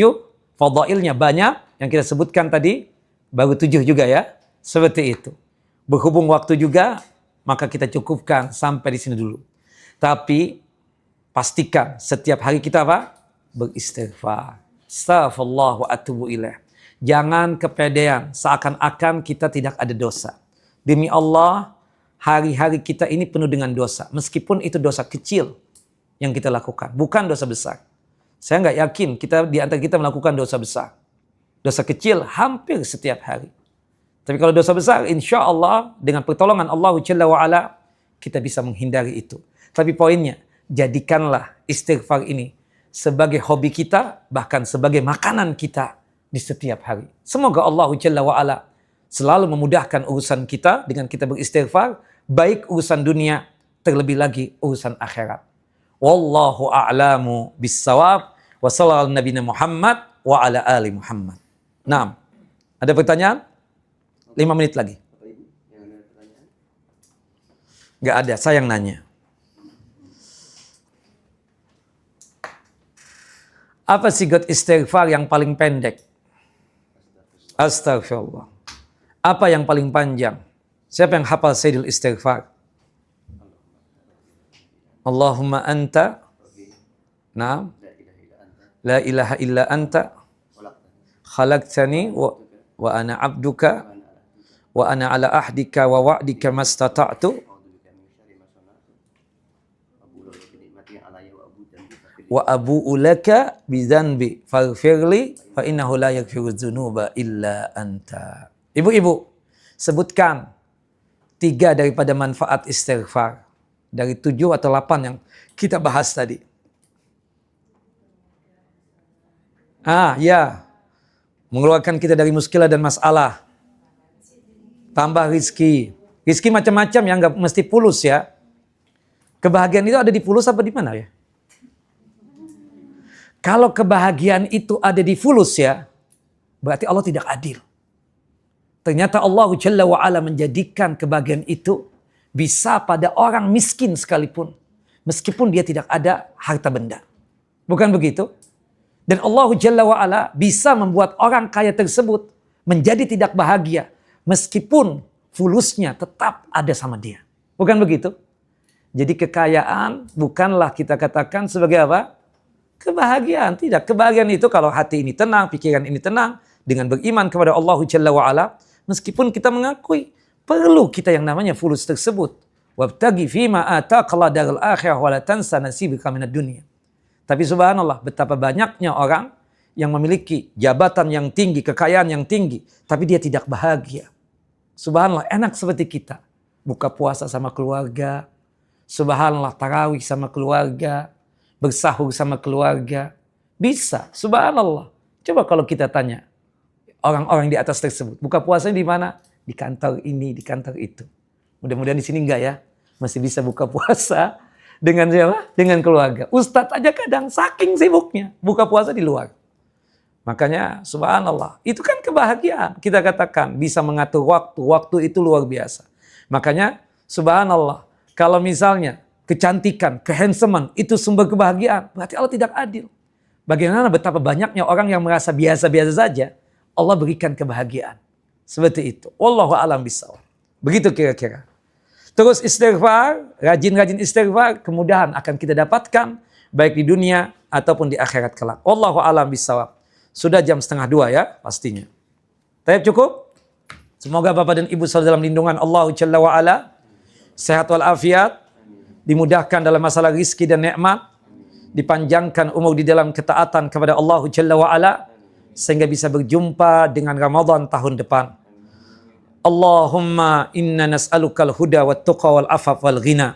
Speaker 1: fadailnya banyak yang kita sebutkan tadi, baru 7 juga ya. Seperti itu. Berhubung waktu juga, maka kita cukupkan sampai di sini dulu. Tapi pastikan setiap hari kita apa? Beristighfar. Astaghfirullah wa atubu ilaih. Jangan kepedean seakan-akan kita tidak ada dosa. Demi Allah, hari-hari kita ini penuh dengan dosa. Meskipun itu dosa kecil yang kita lakukan, bukan dosa besar. Saya nggak yakin di antara kita melakukan dosa besar. Dosa kecil hampir setiap hari. Tapi kalau dosa besar, insya Allah dengan pertolongan Allah Jalla wa'ala, kita bisa menghindari itu. Tapi poinnya, jadikanlah istighfar ini sebagai hobi kita, bahkan sebagai makanan kita di setiap hari. Semoga Allah Jalla wa'ala selalu memudahkan urusan kita dengan kita beristighfar, baik urusan dunia, terlebih lagi urusan akhirat. Wallahu a'lamu bissawab. Wa sallallahu ala nabiyina Muhammad wa ala ali Muhammad. Naam. Ada pertanyaan? 5 menit lagi. Nggak ada, saya yang nanya. Apa sigat istighfar yang paling pendek? Astaghfirullah. Apa yang paling panjang? Siapa yang hafal Sayyidul Istighfar? Allahumma anta. Naam. La ilaha illa anta. Khalaqtani wa ana abduka. Wa ana ala ahdika wa wa'dika mastata'tu. Wa abu'u laka bidzanbi faghfirli fa innahu la yaghfiru dzunuba illa anta. Ibu-ibu, sebutkan 3 daripada manfaat istighfar dari 7 atau 8 yang kita bahas tadi. Ya. mengeluarkan kita dari muskilah dan masalah. Tambah rizki. Rizki macam-macam ya, nggak mesti fulus ya. Kebahagiaan itu ada di fulus apa di mana ya? Kalau kebahagiaan itu ada di fulus ya, berarti Allah tidak adil. Ternyata Allah Jalla wa'ala menjadikan kebahagiaan itu bisa pada orang miskin sekalipun. Meskipun dia tidak ada harta benda. Bukan begitu? Dan Allah Jalla wa'ala bisa membuat orang kaya tersebut menjadi tidak bahagia. Meskipun fulusnya tetap ada sama dia. Bukan begitu? Jadi kekayaan bukanlah kita katakan sebagai apa? Kebahagiaan. Tidak. Kebahagiaan itu kalau hati ini tenang, pikiran ini tenang. Dengan beriman kepada Allah Jalla wa'ala. Meskipun kita mengakui perlu kita yang namanya fulus tersebut. Wabtagi fima ataqallah darul akhirah wa la tansa nasibaka minad dunya. Tapi subhanallah, betapa banyaknya orang yang memiliki jabatan yang tinggi, kekayaan yang tinggi, tapi dia tidak bahagia. Subhanallah, enak seperti kita. Buka puasa sama keluarga, subhanallah, tarawih sama keluarga, bersahur sama keluarga. Bisa, subhanallah. Coba kalau kita tanya, orang-orang di atas tersebut, buka puasanya di mana? Di kantor ini, di kantor itu. Mudah-mudahan di sini enggak ya, masih bisa buka puasa dengan siapa? Dengan keluarga. Ustadz aja kadang saking sibuknya buka puasa di luar. Makanya subhanallah, itu kan kebahagiaan. Kita katakan bisa mengatur waktu. Waktu itu luar biasa. Makanya subhanallah, kalau misalnya kecantikan, kehandsoman itu sumber kebahagiaan, berarti Allah tidak adil. Bagaimana betapa banyaknya orang yang merasa biasa-biasa saja, Allah berikan kebahagiaan. Seperti itu. Wallahu a'lam bishawab. Begitu kira-kira. Terus istighfar, rajin-rajin istighfar, kemudahan akan kita dapatkan baik di dunia ataupun di akhirat kelak. Wallahu a'lam bishawab. Sudah jam 1:30 ya pastinya. Tapi cukup? Semoga Bapak dan Ibu selalu dalam lindungan Allah Jalla wa'ala. Sehat walafiat. Dimudahkan dalam masalah rizki dan nikmat. Dipanjangkan umur di dalam ketaatan kepada Allah Jalla wa'ala. Sehingga bisa berjumpa dengan Ramadan tahun depan. Allahumma inna nas'alukal huda wa tuqa wal afaf wal ghina.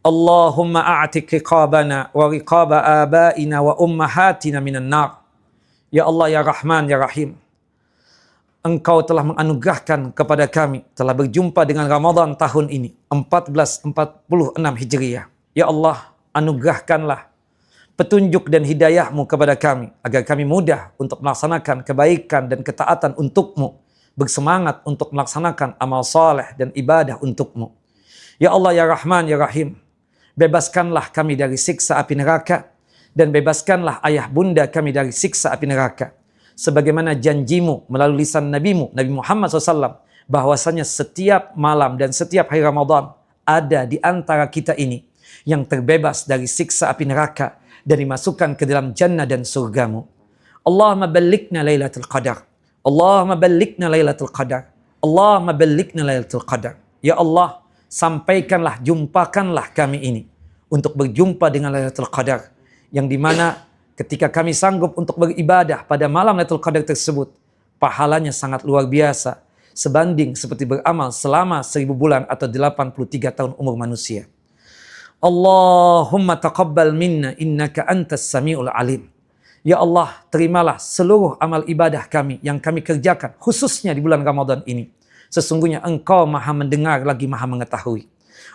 Speaker 1: Allahumma a'tik riqabana wa riqaba abaina wa ummahatina minan nar. Ya Allah, ya Rahman, ya Rahim. Engkau telah menganugerahkan kepada kami, telah berjumpa dengan Ramadan tahun ini, 1446 Hijriah. Ya Allah, anugerahkanlah petunjuk dan hidayahmu kepada kami, agar kami mudah untuk melaksanakan kebaikan dan ketaatan untukmu, bersemangat untuk melaksanakan amal saleh dan ibadah untukmu. Ya Allah, ya Rahman, ya Rahim, bebaskanlah kami dari siksa api neraka, dan bebaskanlah ayah bunda kami dari siksa api neraka. Sebagaimana janjimu melalui lisan nabimu, Nabi Muhammad SAW, bahwasanya setiap malam dan setiap hari Ramadan ada di antara kita ini yang terbebas dari siksa api neraka dan dimasukkan ke dalam jannah dan surgamu. Allahumma ballighna lailatul qadar. Allahumma ballighna lailatul qadar. Allahumma ballighna lailatul qadar. Ya Allah, sampaikanlah, jumpakanlah kami ini untuk berjumpa dengan Lailatul Qadar, yang dimana ketika kami sanggup untuk beribadah pada malam Lailatul Qadar tersebut, pahalanya sangat luar biasa, sebanding seperti beramal selama 1000 bulan atau 83 tahun umur manusia. Allahumma taqabbal minna innaka antas sami'ul alim. Ya Allah, terimalah seluruh amal ibadah kami yang kami kerjakan, khususnya di bulan Ramadan ini. Sesungguhnya Engkau maha mendengar lagi maha mengetahui.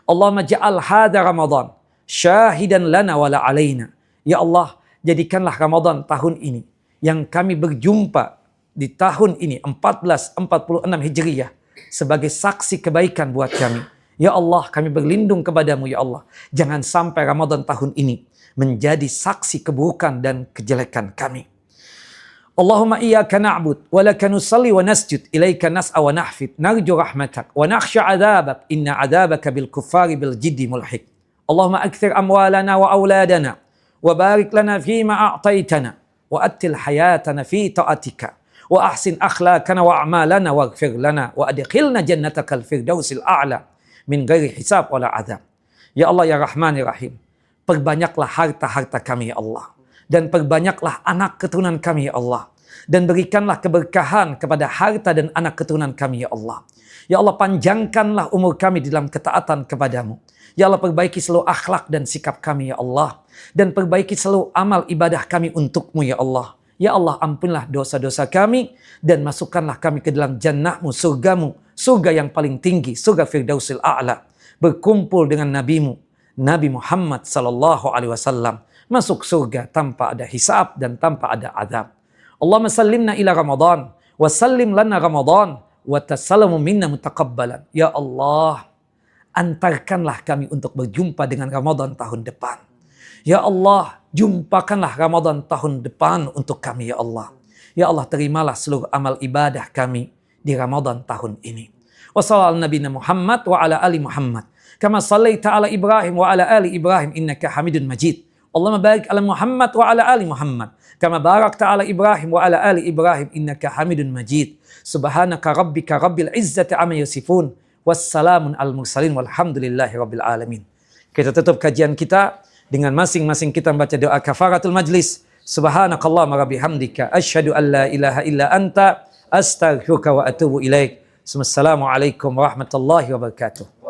Speaker 1: Allahumma ja'al hadha Ramadan syahidan lana wala alaina. Ya Allah, jadikanlah Ramadan tahun ini yang kami berjumpa di tahun ini 1446 Hijriah sebagai saksi kebaikan buat kami. Ya Allah, kami berlindung kepadamu ya Allah. Jangan sampai Ramadan tahun ini menjadi saksi keburukan dan kejelekan kami. Allahumma iyyaka na'bud wa laka nusalli wa nasjud ilaika nas'a wa nahfid narju rahmatak wa nakhsha 'adzabak inna 'adzabaka bil kuffari bil jiddi mulhik. Allahumma akthir amwalana wa auladana wa barik lana fima a'taitana wa attil hayatana fi ta'atika wa ahsin akhlaqana wa a'malana waghfir lana wa adkhilna jannatakal firdausil a'la min ghairi hisab wala 'adzab. Ya Allah, ya Rahman, ya Rahim, perbanyaklah harta-harta kami ya Allah, dan perbanyaklah anak keturunan kami ya Allah, dan berikanlah keberkahan kepada harta dan anak keturunan kami ya Allah. Ya Allah, panjangkanlah umur kami di dalam ketaatan kepadamu. Ya Allah, perbaiki seluruh akhlak dan sikap kami ya Allah, dan perbaiki seluruh amal ibadah kami untukmu ya Allah. Ya Allah, ampunlah dosa-dosa kami dan masukkanlah kami ke dalam jannah-Mu, surga-Mu, surga yang paling tinggi, surga Firdausil A'la. Berkumpul dengan Nabi-Mu, Nabi Muhammad sallallahu alaihi wasallam, masuk surga tanpa ada hisab dan tanpa ada azab. Allahumma sallimna ila Ramadan wa sallim lana Ramadan wa tasallamu minna mutaqabbalan. Ya Allah, antarkanlah kami untuk berjumpa dengan Ramadan tahun depan. Ya Allah, jumpakanlah Ramadan tahun depan untuk kami, ya Allah. Ya Allah, terimalah seluruh amal ibadah kami di Ramadan tahun ini. Wa sallallahu Nabi Muhammad wa ala ali Muhammad. Kama sallaita ala Ibrahim wa ala ali Ibrahim innaka Hamidun Majid. Allahumma barik ala Muhammad wa ala ali Muhammad. Kama barakta ala Ibrahim wa ala ali Ibrahim innaka Hamidun Majid. Subhanaka rabbika rabbil izzati amma yasifun. Wassalamun al mursalin walhamdulillahi rabbil alamin. Kita tutup kajian kita dengan masing-masing kita membaca doa kafaratul majlis. Subhanakallahumma wa bihamdika asyhadu an la ilaha illa anta astaghfiruka wa atubu ilaik. Assalamualaikum warahmatullahi wabarakatuh.